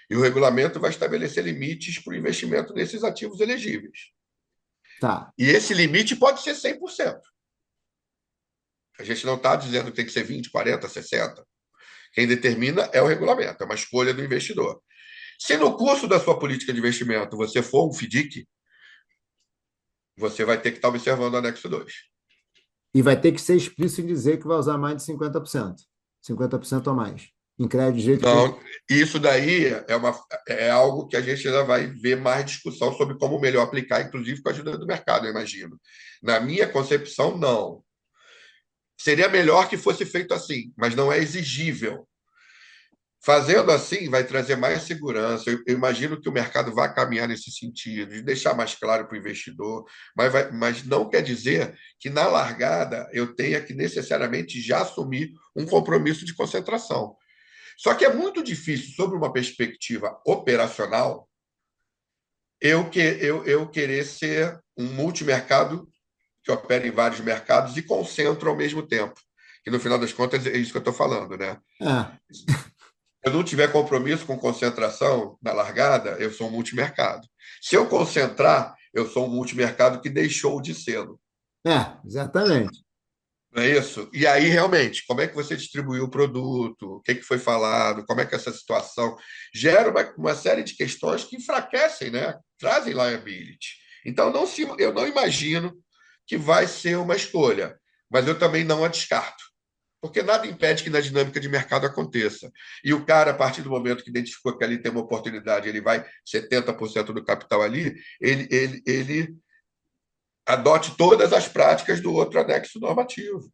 e o regulamento vai estabelecer limites para o investimento nesses ativos elegíveis. tá. E esse limite pode ser 100%. A gente não está dizendo que tem que ser 20, 40, 60. Quem determina é o regulamento, é uma escolha do investidor. Se no curso da sua política de investimento você for um FDIC, você vai ter que estar observando o anexo 2. E vai ter que ser explícito em dizer que vai usar mais de 50%. 50% ou mais. Em crédito de jeito que tem. Não, isso daí é algo que a gente ainda vai ver mais discussão sobre como melhor aplicar, inclusive com a ajuda do mercado, eu imagino. Na minha concepção, não. Seria melhor que fosse feito assim, mas não é exigível. Fazendo assim, vai trazer mais segurança. Eu imagino que o mercado vai caminhar nesse sentido, de deixar mais claro para o investidor, mas não quer dizer que, na largada, eu tenha que necessariamente já assumir um compromisso de concentração. Só que é muito difícil, sob uma perspectiva operacional, eu querer ser um multimercado que opera em vários mercados e concentra ao mesmo tempo. Que, no final das contas, é isso que eu estou falando, né? Ah, Eu não tiver compromisso com concentração na largada, eu sou um multimercado. Se eu concentrar, eu sou um multimercado que deixou de ser. exatamente. Não é isso? E aí, realmente, como é que você distribuiu o produto? O que foi falado? Como é que essa situação gera uma série de questões que enfraquecem, né? Trazem liability. Então, eu não imagino que vai ser uma escolha, mas eu também não a descarto. Porque nada impede que na dinâmica de mercado aconteça. E o cara, a partir do momento que identificou que ali tem uma oportunidade, ele vai 70% do capital ali, ele adote todas as práticas do outro anexo normativo.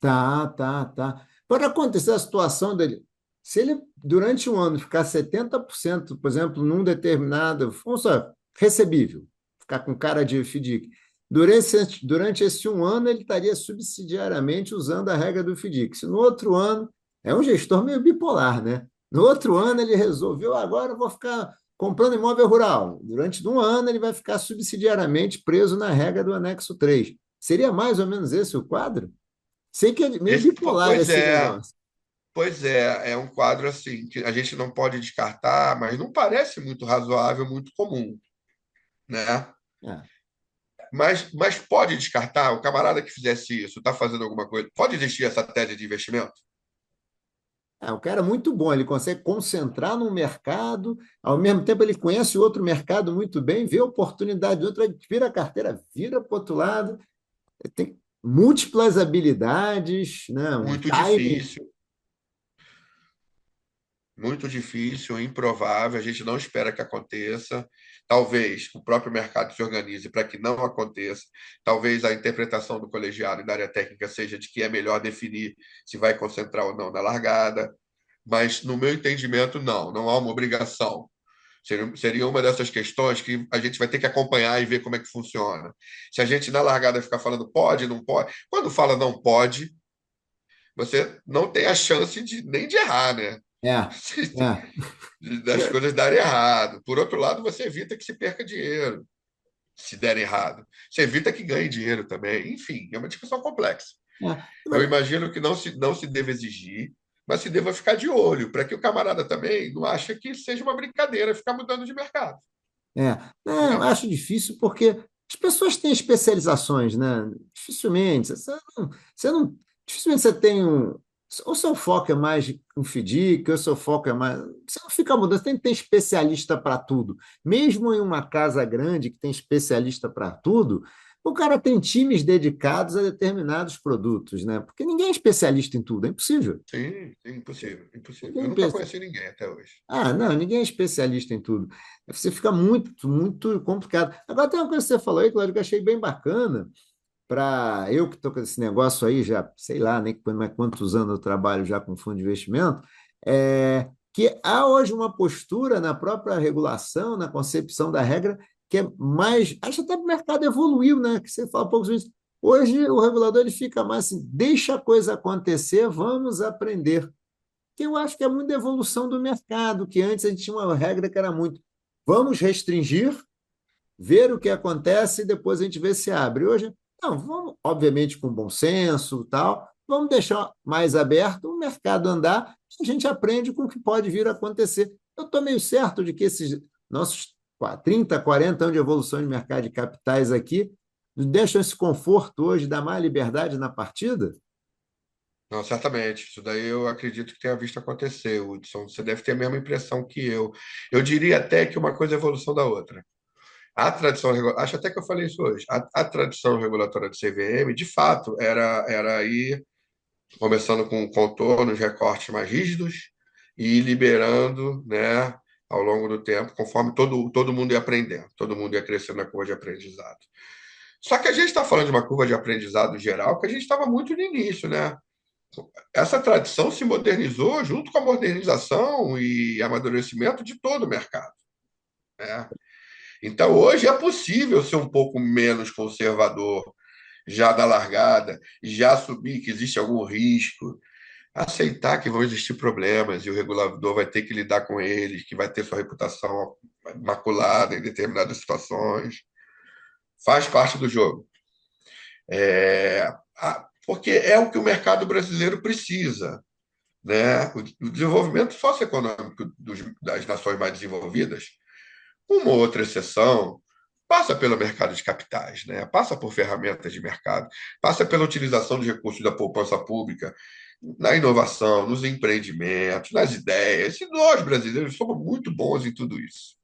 Tá, tá, tá. Pode acontecer a situação dele. Se ele, durante um ano, ficar 70%, por exemplo, num determinado, vamos só, recebível, ficar com cara de FDIC, durante esse um ano, ele estaria subsidiariamente usando a regra do FDIC. Se no outro ano, é um gestor meio bipolar, né? No outro ano, ele resolveu, agora eu vou ficar comprando imóvel rural. Durante um ano, ele vai ficar subsidiariamente preso na regra do anexo 3. Seria mais ou menos esse o quadro? Sei que é meio bipolar Pois esse é, negócio. pois é um quadro assim que a gente não pode descartar, mas não parece muito razoável, muito comum, né? É. Mas pode descartar, o camarada que fizesse isso está fazendo alguma coisa. Pode existir essa tese de investimento? O cara é muito bom, ele consegue concentrar num mercado, ao mesmo tempo ele conhece o outro mercado muito bem, vê a oportunidade do outro, vira a carteira, vira para o outro lado, tem múltiplas habilidades, né? Um Muito timing. difícil, muito difícil, improvável, a gente não espera que aconteça. Talvez o próprio mercado se organize para que não aconteça. Talvez a interpretação do colegiado e da área técnica seja de que é melhor definir se vai concentrar ou não na largada. Mas, no meu entendimento, não há uma obrigação. Seria uma dessas questões que a gente vai ter que acompanhar e ver como é que funciona. Se a gente, na largada, ficar falando pode, não pode, quando fala não pode, você não tem a chance nem de errar, né? É, é, Das coisas darem errado. Por outro lado, você evita que se perca dinheiro, se der errado. Você evita que ganhe dinheiro também. Enfim, é uma discussão complexa. é. Eu Mas, imagino que não se deva exigir, mas se deva ficar de olho, para que o camarada também não ache que seja uma brincadeira ficar mudando de mercado. não, eu Né? acho difícil porque as pessoas têm especializações, né? Dificilmente, dificilmente você tem um. Ou seu foco é mais um FDIC, ou seu foco é mais. Você não fica mudando, você tem que ter especialista para tudo. Mesmo em uma casa grande que tem especialista para tudo, o cara tem times dedicados a determinados produtos, né? Porque ninguém é especialista em tudo, é impossível. Sim, sim, impossível, impossível. Eu Ninguém nunca conheci ninguém até hoje. não, ninguém é especialista em tudo. Você fica muito, muito complicado. Agora, tem uma coisa que você falou aí, Cláudio, que eu achei bem bacana, para eu que estou com esse negócio aí já, sei lá, nem quantos anos eu trabalho já com fundo de investimento, que há hoje uma postura na própria regulação, na concepção da regra, que é mais. Acho até que o mercado evoluiu, né? Que você fala poucos vezes. Hoje o regulador ele fica mais assim, deixa a coisa acontecer, vamos aprender que eu acho que é muito da evolução do mercado, que antes a gente tinha uma regra que era muito vamos restringir, ver o que acontece e depois a gente vê se abre. Hoje, não, vamos, obviamente, com bom senso tal, vamos deixar mais aberto o mercado andar, a gente aprende com o que pode vir a acontecer. Eu estou meio certo de que esses nossos 30, 40 anos de evolução de mercado de capitais aqui nos deixam esse conforto hoje, dá mais liberdade na partida? Não, certamente. Isso daí eu acredito que tenha visto acontecer, Hudson. Você deve ter a mesma impressão que eu. Eu diria até que uma coisa é evolução da outra. Acho até que eu falei isso hoje. A tradição regulatória do CVM, de fato, era ir começando com contornos, recortes mais rígidos e ir liberando, né, ao longo do tempo, conforme todo mundo ia aprendendo, todo mundo ia crescendo na curva de aprendizado. Só que a gente está falando de uma curva de aprendizado geral que a gente estava muito no início, né? Essa tradição se modernizou junto com a modernização e amadurecimento de todo o mercado, né? Então, hoje é possível ser um pouco menos conservador, já da largada, já assumir que existe algum risco, aceitar que vão existir problemas e o regulador vai ter que lidar com eles, que vai ter sua reputação maculada em determinadas situações. Faz parte do jogo. Porque é o que o mercado brasileiro precisa. Né? O desenvolvimento socioeconômico das nações mais desenvolvidas, uma outra exceção, passa pelo mercado de capitais, né? Passa por ferramentas de mercado, passa pela utilização de recursos da poupança pública na inovação, nos empreendimentos, nas ideias. E nós, brasileiros, somos muito bons em tudo isso.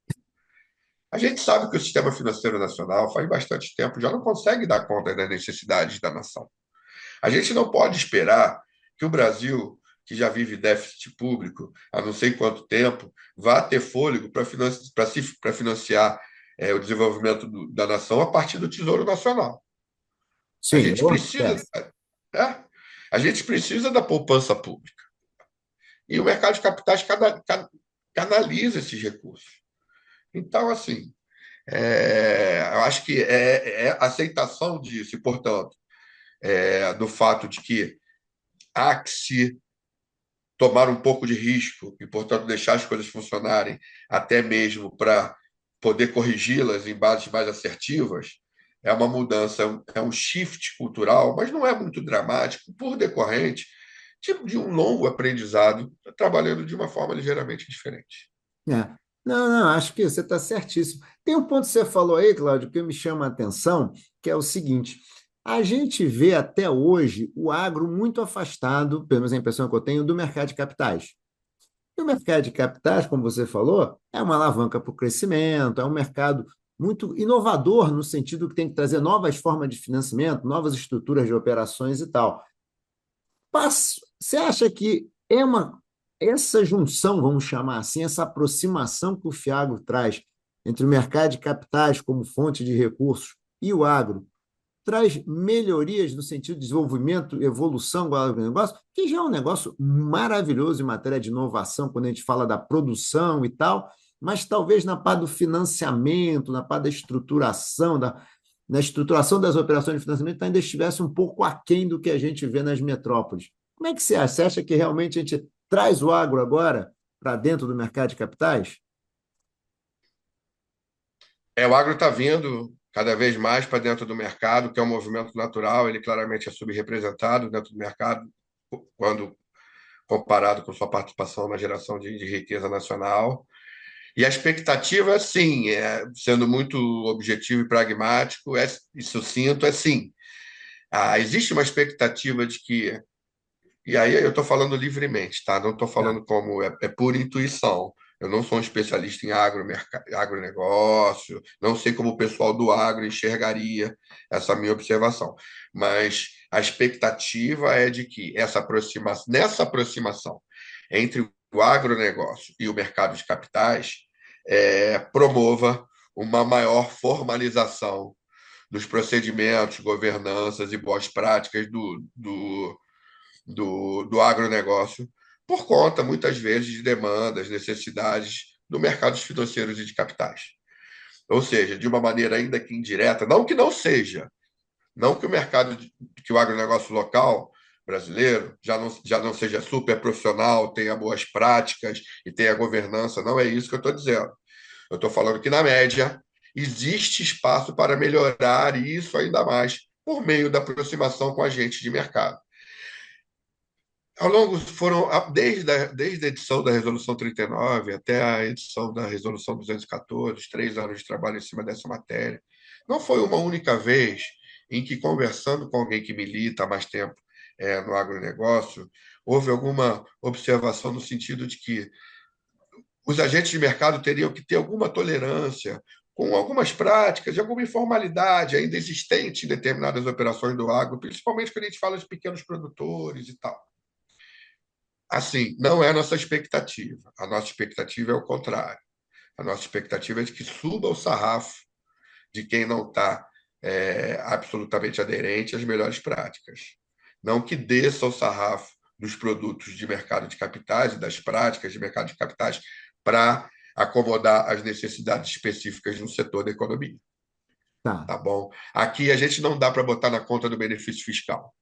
A gente sabe que o sistema financeiro nacional, faz bastante tempo, já não consegue dar conta das necessidades da nação. A gente não pode esperar que o Brasil, que já vive déficit público há não sei quanto tempo, vá ter fôlego para financiar o desenvolvimento da nação a partir do Tesouro Nacional. A Sim, gente precisa, esquece. né? A gente precisa da poupança pública. E o mercado de capitais canaliza esses recursos. Então, assim, eu acho que é aceitação disso, e, portanto, do fato de que há que se tomar um pouco de risco e, portanto, deixar as coisas funcionarem até mesmo para poder corrigi-las em bases mais assertivas, é uma mudança, é um shift cultural, mas não é muito dramático, por decorrente de um longo aprendizado, trabalhando de uma forma ligeiramente diferente. É. Não, não, acho que você está certíssimo. Tem um ponto que você falou aí, Cláudio, que me chama a atenção, que é o seguinte: a gente vê até hoje o agro muito afastado, pelo menos a impressão que eu tenho, do mercado de capitais. E o mercado de capitais, como você falou, é uma alavanca para o crescimento, é um mercado muito inovador no sentido que tem que trazer novas formas de financiamento, novas estruturas de operações e tal. Você acha que essa junção, vamos chamar assim, essa aproximação que o Fiagro traz entre o mercado de capitais como fonte de recursos e o agro, traz melhorias no sentido de desenvolvimento, evolução do agronegócio, que já é um negócio maravilhoso em matéria de inovação, quando a gente fala da produção e tal, mas talvez na parte do financiamento, na parte da estruturação, na estruturação das operações de financiamento, ainda estivesse um pouco aquém do que a gente vê nas metrópoles. Como é que você acha? Você acha que realmente a gente traz o agro agora para dentro do mercado de capitais? O agro está vindo cada vez mais para dentro do mercado, que é um movimento natural, ele claramente é subrepresentado dentro do mercado, quando comparado com sua participação na geração de riqueza nacional. E a expectativa, sim, sendo muito objetivo e pragmático e sucinto, é sim. Existe uma expectativa de que, e aí eu estou falando livremente, tá? Não estou Tá. falando como é pura intuição. Eu não sou um especialista em agronegócio, não sei como o pessoal do agro enxergaria essa minha observação, mas a expectativa é de que nessa aproximação entre o agronegócio e o mercado de capitais, promova uma maior formalização dos procedimentos, governanças e boas práticas do agronegócio, por conta, muitas vezes, de demandas, necessidades do mercados financeiros e de capitais. Ou seja, de uma maneira ainda que indireta, não que não seja, não que o que o agronegócio local brasileiro já não seja super profissional, tenha boas práticas e tenha governança, não é isso que eu estou dizendo. Eu estou falando que, na média, existe espaço para melhorar isso ainda mais por meio da aproximação com agentes de mercado. Ao longo foram desde a edição da Resolução 39 até a edição da Resolução 214, 3 anos de trabalho em cima dessa matéria. Não foi uma única vez em que, conversando com alguém que milita há mais tempo no agronegócio, houve alguma observação no sentido de que os agentes de mercado teriam que ter alguma tolerância com algumas práticas e alguma informalidade ainda existente em determinadas operações do agro, principalmente quando a gente fala de pequenos produtores e tal. Assim, não é a nossa expectativa. A nossa expectativa é o contrário. A nossa expectativa é de que suba o sarrafo de quem não está absolutamente aderente às melhores práticas. Não que desça o sarrafo dos produtos de mercado de capitais e das práticas de mercado de capitais para acomodar as necessidades específicas no setor da economia. Tá. Tá bom? Aqui a gente não dá para botar na conta do benefício fiscal.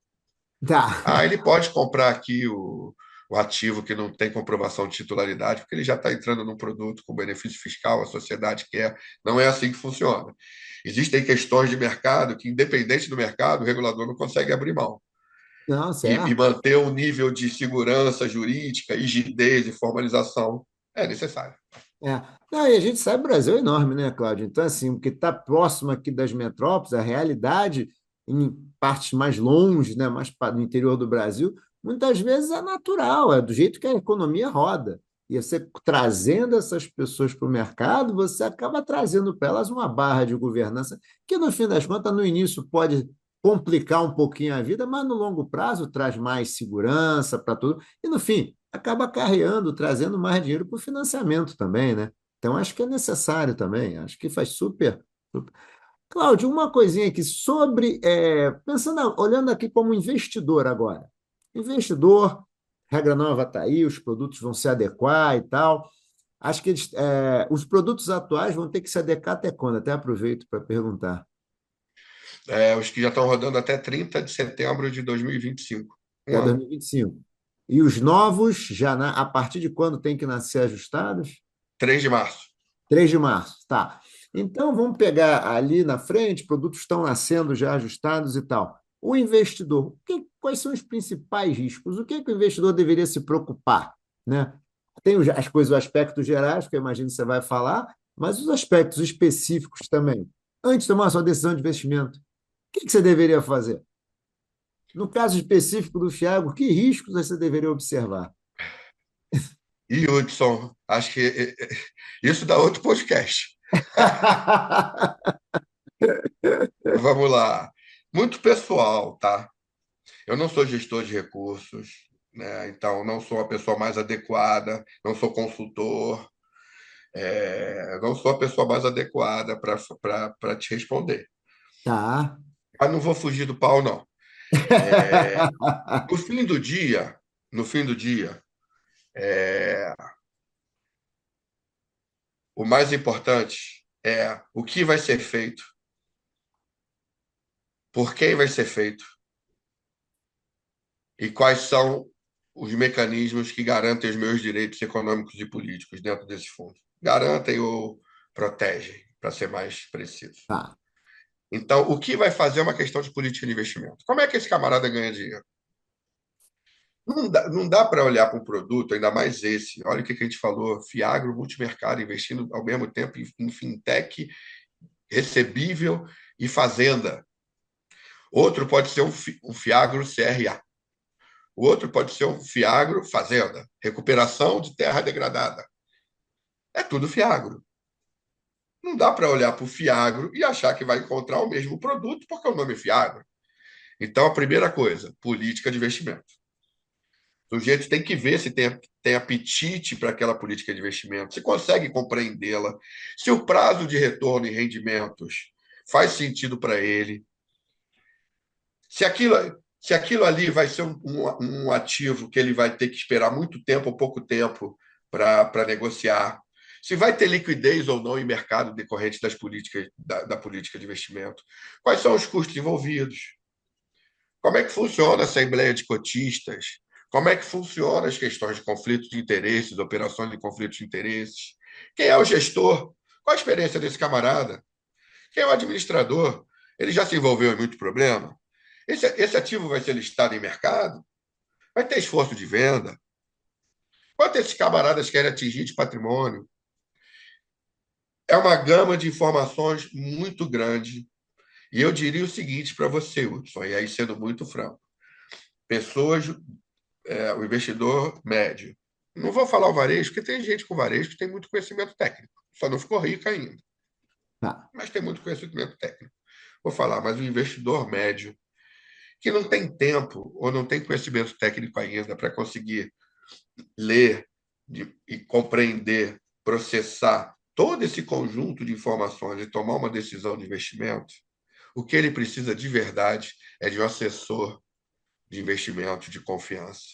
Tá. Ele pode comprar aqui o ativo que não tem comprovação de titularidade, porque ele já está entrando num produto com benefício fiscal, a sociedade quer. Não é assim que funciona. Existem questões de mercado que, independente do mercado, o regulador não consegue abrir mão. Não, E certo. manter um nível de segurança jurídica, rigidez e formalização é necessário. É. Não, e a gente sabe, o Brasil é enorme, né, Cláudio? Então, assim, o que está próximo aqui das metrópoles, a realidade em partes mais longe, né, mais no interior do Brasil, muitas vezes é natural, é do jeito que a economia roda. E você trazendo essas pessoas para o mercado, você acaba trazendo para elas uma barra de governança que, no fim das contas, no início pode complicar um pouquinho a vida, mas no longo prazo traz mais segurança para tudo. E, no fim, acaba acarreando, trazendo mais dinheiro para o financiamento também, né? Então, acho que é necessário também, acho que faz super. Cláudio, uma coisinha aqui sobre, pensando, olhando aqui como investidor agora. Investidor, regra nova está aí, os produtos vão se adequar e tal. Acho que os produtos atuais vão ter que se adequar até quando? Até aproveito para perguntar. Os que já estão rodando até 30 de setembro de 2025. Um Até ano. 2025. E os novos, a partir de quando tem que nascer ajustados? 3 de março. 3 de março, tá. Então, vamos pegar ali na frente, produtos estão nascendo já ajustados e tal. O investidor, quais são os principais riscos? O que o investidor deveria se preocupar, né? Tem as coisas, os aspectos gerais, que eu imagino que você vai falar, mas os aspectos específicos também. Antes de tomar a sua decisão de investimento, o que você deveria fazer? No caso específico do Fiagro, que riscos você deveria observar? E Hudson, acho que isso dá outro podcast. Vamos lá. Muito pessoal, tá? Eu não sou gestor de recursos, né? Então não sou a pessoa mais adequada, não sou consultor, não sou a pessoa mais adequada para te responder. Tá. Mas não vou fugir do pau, não. No fim do dia, no fim do dia, o mais importante é o que vai ser feito, por quem vai ser feito e quais são os mecanismos que garantem os meus direitos econômicos e políticos dentro desse fundo. Garantem ou protegem, para ser mais preciso. Tá. Então, o que vai fazer é uma questão de política de investimento. Como é que esse camarada ganha dinheiro? Não dá para olhar para um produto, ainda mais esse. Olha o que a gente falou: Fiagro, multimercado, investindo ao mesmo tempo em fintech, recebível e fazenda. Outro pode ser um Fiagro CRA. O outro pode ser um Fiagro fazenda, recuperação de terra degradada. É tudo Fiagro. Não dá para olhar para o Fiagro e achar que vai encontrar o mesmo produto porque o nome é Fiagro. Então, a primeira coisa, política de investimento. O sujeito tem que ver se tem apetite para aquela política de investimento, se consegue compreendê-la, se o prazo de retorno e rendimentos faz sentido para ele, se aquilo ali vai ser um ativo que ele vai ter que esperar muito tempo ou pouco tempo para negociar, se vai ter liquidez ou não em mercado decorrente das políticas, da política de investimento, quais são os custos envolvidos, como é que funciona a assembleia de cotistas, como é que funcionam as questões de conflitos de interesses, operações de conflitos de interesses, quem é o gestor, qual a experiência desse camarada, quem é o administrador, ele já se envolveu em muito problema? Esse ativo vai ser listado em mercado? Vai ter esforço de venda? Quanto esses camaradas querem atingir de patrimônio? É uma gama de informações muito grande. E eu diria o seguinte para você, Hudson, e aí sendo muito franco: pessoas, o investidor médio. Não vou falar o varejo, porque tem gente com varejo que tem muito conhecimento técnico. Só não ficou rico ainda, Tá. mas tem muito conhecimento técnico. Vou falar, mas o investidor médio, que não tem tempo ou não tem conhecimento técnico ainda para conseguir ler e compreender, processar todo esse conjunto de informações e tomar uma decisão de investimento, o que ele precisa de verdade é de um assessor de investimento de confiança.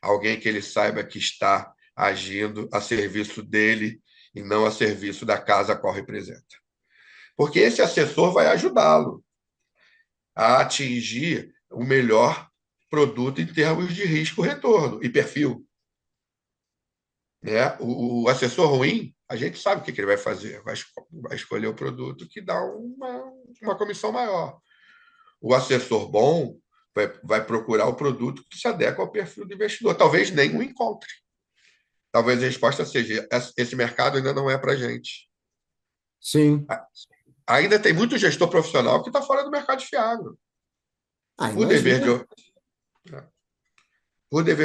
Alguém que ele saiba que está agindo a serviço dele e não a serviço da casa a qual representa. Porque esse assessor vai ajudá-lo a atingir o melhor produto em termos de risco-retorno e perfil. Né? O assessor ruim, a gente sabe o que ele vai fazer, vai escolher o produto que dá uma comissão maior. O assessor bom vai procurar o produto que se adequa ao perfil do investidor. Talvez nem o encontre. Talvez a resposta seja: esse mercado ainda não é para a gente. Sim. Ainda tem muito gestor profissional que está fora do mercado de Fiagro. Por dever Imagina.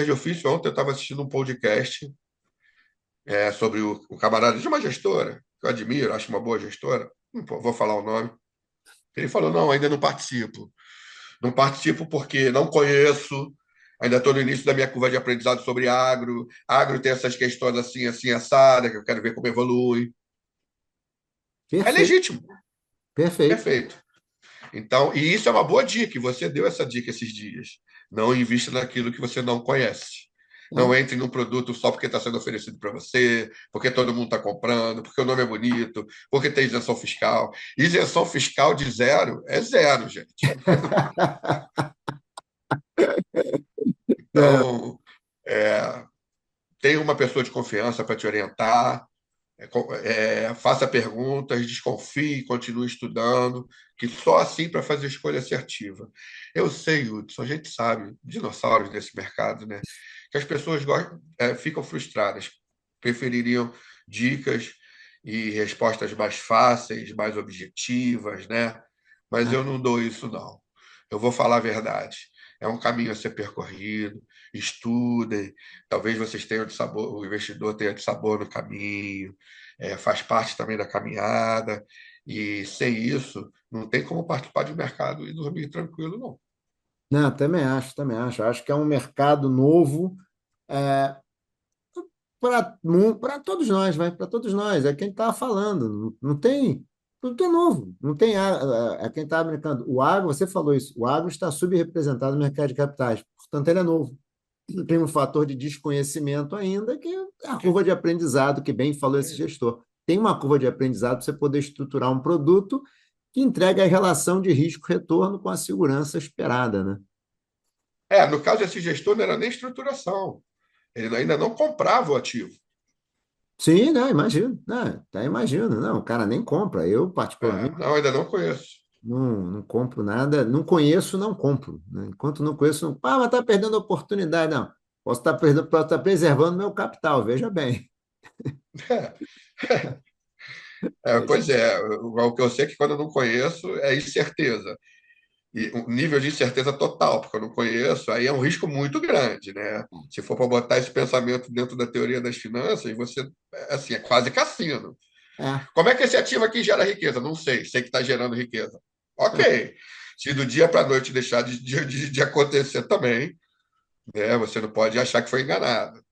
de ofício, ontem eu estava assistindo um podcast sobre o camarada de uma gestora, que eu admiro, acho uma boa gestora, não vou falar o nome. Ele falou: não, ainda não participo. Não participo porque não conheço, ainda estou no início da minha curva de aprendizado sobre agro. Agro tem essas questões assim, assim, assada, que eu quero ver como evolui. É Perfeito, legítimo, perfeito. perfeito. Então, e isso é uma boa dica, e você deu essa dica esses dias. Não invista naquilo que você não conhece. Não É. entre num produto só porque está sendo oferecido para você, porque todo mundo está comprando, porque o nome é bonito, porque tem isenção fiscal. Isenção fiscal de zero é zero, gente. É, Então, uma pessoa de confiança para te orientar, faça perguntas, desconfie, continue estudando, que só assim para fazer escolha assertiva. Eu sei, Hudson, a gente sabe, dinossauros desse mercado, né? Que as pessoas ficam frustradas, prefeririam dicas e respostas mais fáceis, mais objetivas, né? Mas eu não dou isso, não. Eu vou falar a verdade. É um caminho a ser percorrido. Estudem. Talvez vocês tenham de sabor, o investidor tenha de sabor no caminho. Faz parte também da caminhada. E sem isso, não tem como participar de mercado e dormir tranquilo, não. Não, também acho, também acho. Acho que é um mercado novo é, para todos nós, vai, para todos nós. É quem está falando. Não tem novo. Não tem, é quem está brincando. O agro, você falou isso, o agro está subrepresentado no mercado de capitais, portanto, ele é novo. Tem um fator de desconhecimento ainda, que é a curva de aprendizado, que bem falou esse gestor. Tem uma curva de aprendizado para você poder estruturar um produto que entregue a relação de risco-retorno com a segurança esperada, né? No caso desse gestor, não era nem estruturação. Ele ainda não comprava o ativo. Sim, né? Imagino. Né? Até imagino. Não, o cara nem compra. Eu, particularmente, Não, ainda não conheço. não compro nada. Não conheço, não compro. Né? Enquanto não conheço, não. Ah, mas está perdendo a oportunidade. Não. Posso estar preservando meu capital, veja bem. Pois é, o que eu sei é que quando eu não conheço é incerteza. E um nível de incerteza total, porque eu não conheço, aí é um risco muito grande, né? Se for para botar esse pensamento dentro da teoria das finanças, você, assim, é quase cassino. É, Como é que esse ativo aqui gera riqueza? Não sei que está gerando riqueza. Ok. Se do dia para a noite deixar de acontecer também, né? Você não pode achar que foi enganado.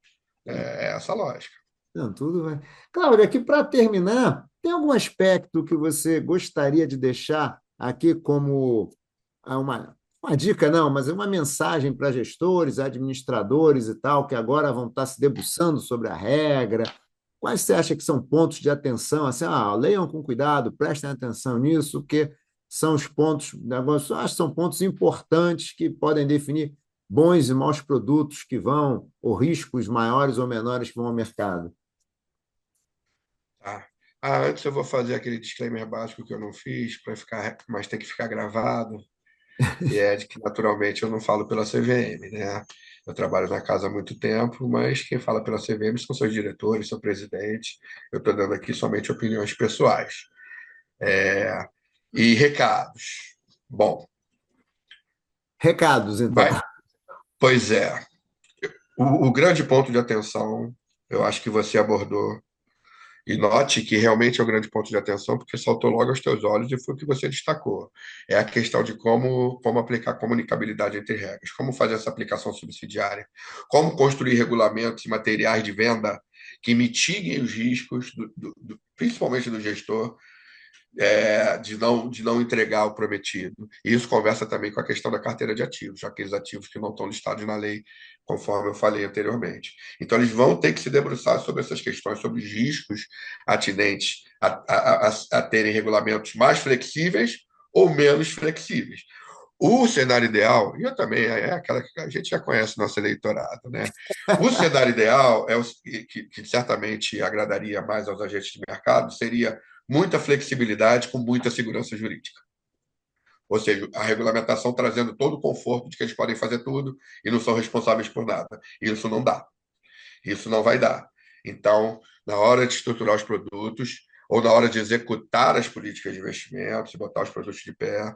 É essa a lógica. não, tudo vai. Cláudio, aqui para terminar, tem algum aspecto que você gostaria de deixar aqui como uma dica, não, mas é uma mensagem para gestores, administradores e tal, que agora vão estar se debruçando sobre a regra? Quais você acha que são pontos de atenção? Assim, leiam com cuidado, prestem atenção nisso, porque são os pontos, acho que são pontos importantes que podem definir bons e maus produtos que vão, ou riscos maiores ou menores que vão ao mercado. Tá? Antes eu vou fazer aquele disclaimer básico que eu não fiz, mas tem que ficar gravado, que é de que naturalmente eu não falo pela CVM, né? Eu trabalho na casa há muito tempo, mas quem fala pela CVM são seus diretores, seu presidente. Eu estou dando aqui somente opiniões pessoais. É, E recados. Bom, Recados, então. vai. Pois é. O grande ponto de atenção, eu acho que você abordou. E note que realmente é o grande ponto de atenção, porque saltou logo aos teus olhos e foi o que você destacou. É a questão de como aplicar comunicabilidade entre regras, como fazer essa aplicação subsidiária, como construir regulamentos e materiais de venda que mitiguem os riscos, principalmente do gestor, de não entregar o prometido. E isso conversa também com a questão da carteira de ativos, aqueles ativos que não estão listados na lei, conforme eu falei anteriormente. Então, eles vão ter que se debruçar sobre essas questões, sobre os riscos atinentes a terem regulamentos mais flexíveis ou menos flexíveis. O cenário ideal, e eu também, é aquela que a gente já conhece nosso eleitorado, né? O cenário ideal, que certamente agradaria mais aos agentes de mercado, seria muita flexibilidade com muita segurança jurídica. Ou seja, a regulamentação trazendo todo o conforto de que eles podem fazer tudo e não são responsáveis por nada. Isso não dá. Isso não vai dar. Então, na hora de estruturar os produtos, ou na hora de executar as políticas de investimentos, botar os produtos de pé,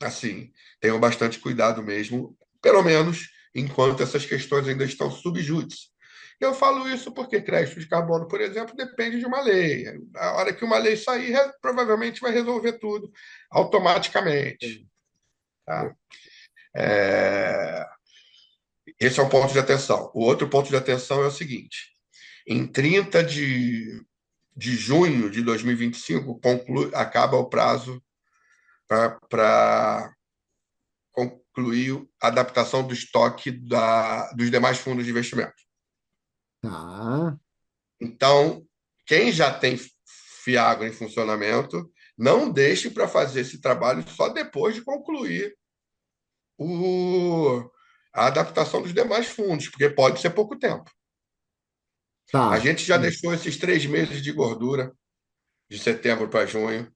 assim, tenham bastante cuidado mesmo, pelo menos enquanto essas questões ainda estão sub judice. Eu falo isso porque crédito de carbono, por exemplo, depende de uma lei. A hora que uma lei sair, provavelmente vai resolver tudo automaticamente. Tá? É... Esse é um ponto de atenção. O outro ponto de atenção é o seguinte: em 30 de junho de 2025, acaba o prazo para concluir a adaptação do estoque dos demais fundos de investimento. Tá. Então, quem já tem Fiagro em funcionamento, não deixe para fazer esse trabalho só depois de concluir a adaptação dos demais fundos, porque pode ser pouco tempo. A Tá. gente já deixou esses 3 meses de gordura, de setembro para junho,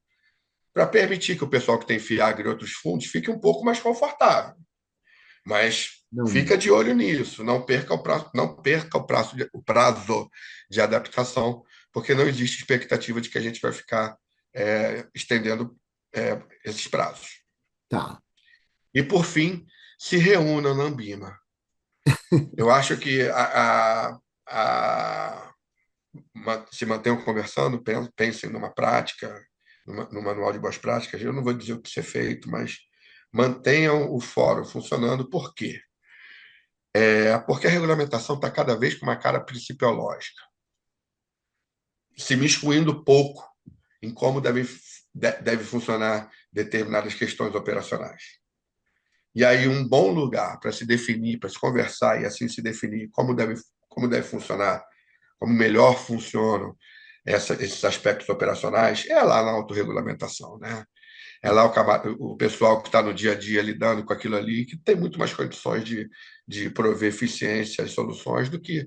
para permitir que o pessoal que tem Fiagro e outros fundos fique um pouco mais confortável. Mas Não, fica de olho nisso, não perca o prazo, não perca o prazo de adaptação, porque não existe expectativa de que a gente vai ficar estendendo esses prazos. tá. E, por fim, se reúnam na Ambima. Eu acho que se mantenham conversando, pensem numa prática, no manual de boas práticas. Eu não vou dizer o que ser feito, mas mantenham o fórum funcionando. Por quê? Porque a regulamentação está cada vez com uma cara principiológica, se miscuindo pouco em como deve funcionar determinadas questões operacionais. E aí, um bom lugar para se definir, para se conversar e assim se definir como deve funcionar, como melhor funcionam esses aspectos operacionais, é lá na autorregulamentação, né? É lá o pessoal que está no dia a dia lidando com aquilo ali, que tem muito mais condições de prover eficiência às soluções do que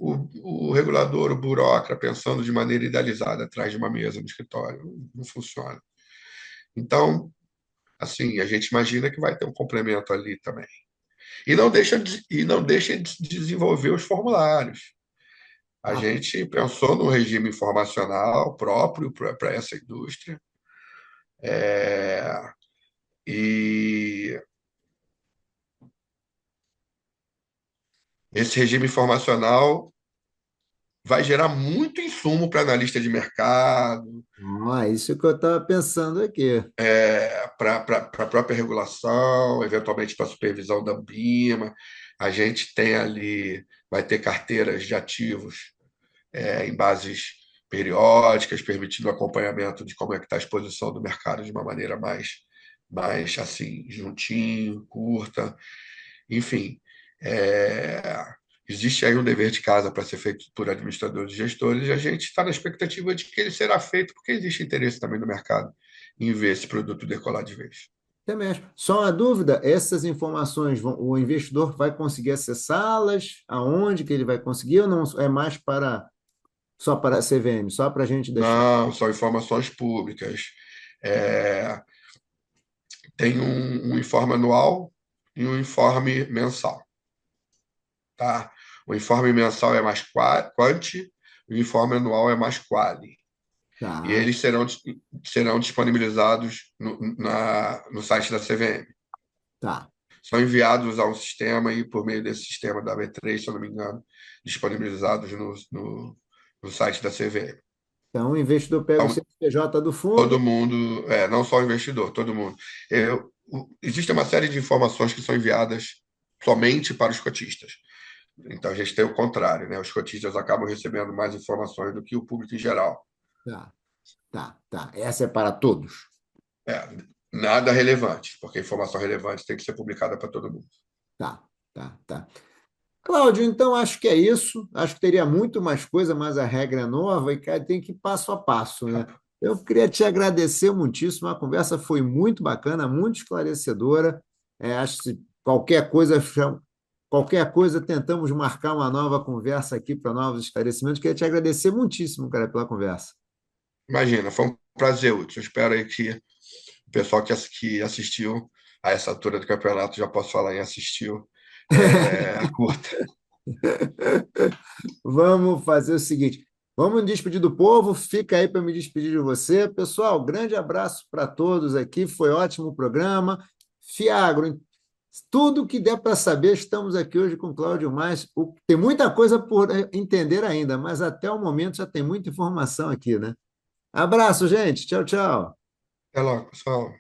o regulador, o burocrata, pensando de maneira idealizada atrás de uma mesa no escritório. Não funciona. Então, assim, a gente imagina que vai ter um complemento ali também. E não deixa de desenvolver os formulários. A Ah, gente pensou num regime informacional próprio para essa indústria. É, e esse regime informacional vai gerar muito insumo para analista de mercado, isso que eu estava pensando aqui. para a própria regulação, eventualmente para a supervisão da Ambima. A gente tem ali, vai ter carteiras de ativos em bases periódicas, permitindo acompanhamento de como é que está a exposição do mercado de uma maneira mais assim, juntinho, curta. Enfim, é, existe aí um dever de casa para ser feito por administradores e gestores, e a gente está na expectativa de que ele será feito, porque existe interesse também no mercado em ver esse produto decolar de vez. Até mesmo. Só uma dúvida, essas informações, o investidor vai conseguir acessá-las? Aonde que ele vai conseguir? Ou não é mais só para a CVM, só para a gente deixar? Não, são informações públicas. É, tem um informe anual e um informe mensal. Tá? O informe mensal é mais quanti, o informe anual é mais quali. E Tá, eles serão disponibilizados no site da CVM. tá. São enviados a um sistema e, por meio desse sistema da B3, se eu não me engano, disponibilizados no site da CVM. Então, o investidor pega o Então, CNPJ do todo fundo. mundo, não só o investidor, todo mundo. Existe uma série de informações que são enviadas somente para os cotistas. Então, a gente tem o contrário, né? Os cotistas acabam recebendo mais informações do que o público em geral. Tá, tá, tá. Essa é para todos. É, nada relevante, porque a informação relevante tem que ser publicada para todo mundo. Tá, tá, tá. Cláudio, então acho que é isso. Acho que teria muito mais coisa, mas a regra é nova e cara, tem que ir passo a passo, né? Eu queria te agradecer muitíssimo. A conversa foi muito bacana, muito esclarecedora. Acho que qualquer coisa, tentamos marcar uma nova conversa aqui para novos esclarecimentos. Queria te agradecer muitíssimo, cara, pela conversa. Imagina, foi um prazer, Hudson. Eu espero aí que o pessoal que assistiu a essa altura do campeonato, já posso falar em assistiu, curta. Vamos fazer o seguinte: vamos me despedir do povo, fica aí para me despedir de você. Pessoal, grande abraço para todos aqui, foi ótimo o programa. Fiagro, tudo que der para saber, estamos aqui hoje com o Cláudio Mais. Tem muita coisa por entender ainda, mas até o momento já tem muita informação aqui, né? Abraço, gente. Tchau, tchau. Até logo, pessoal.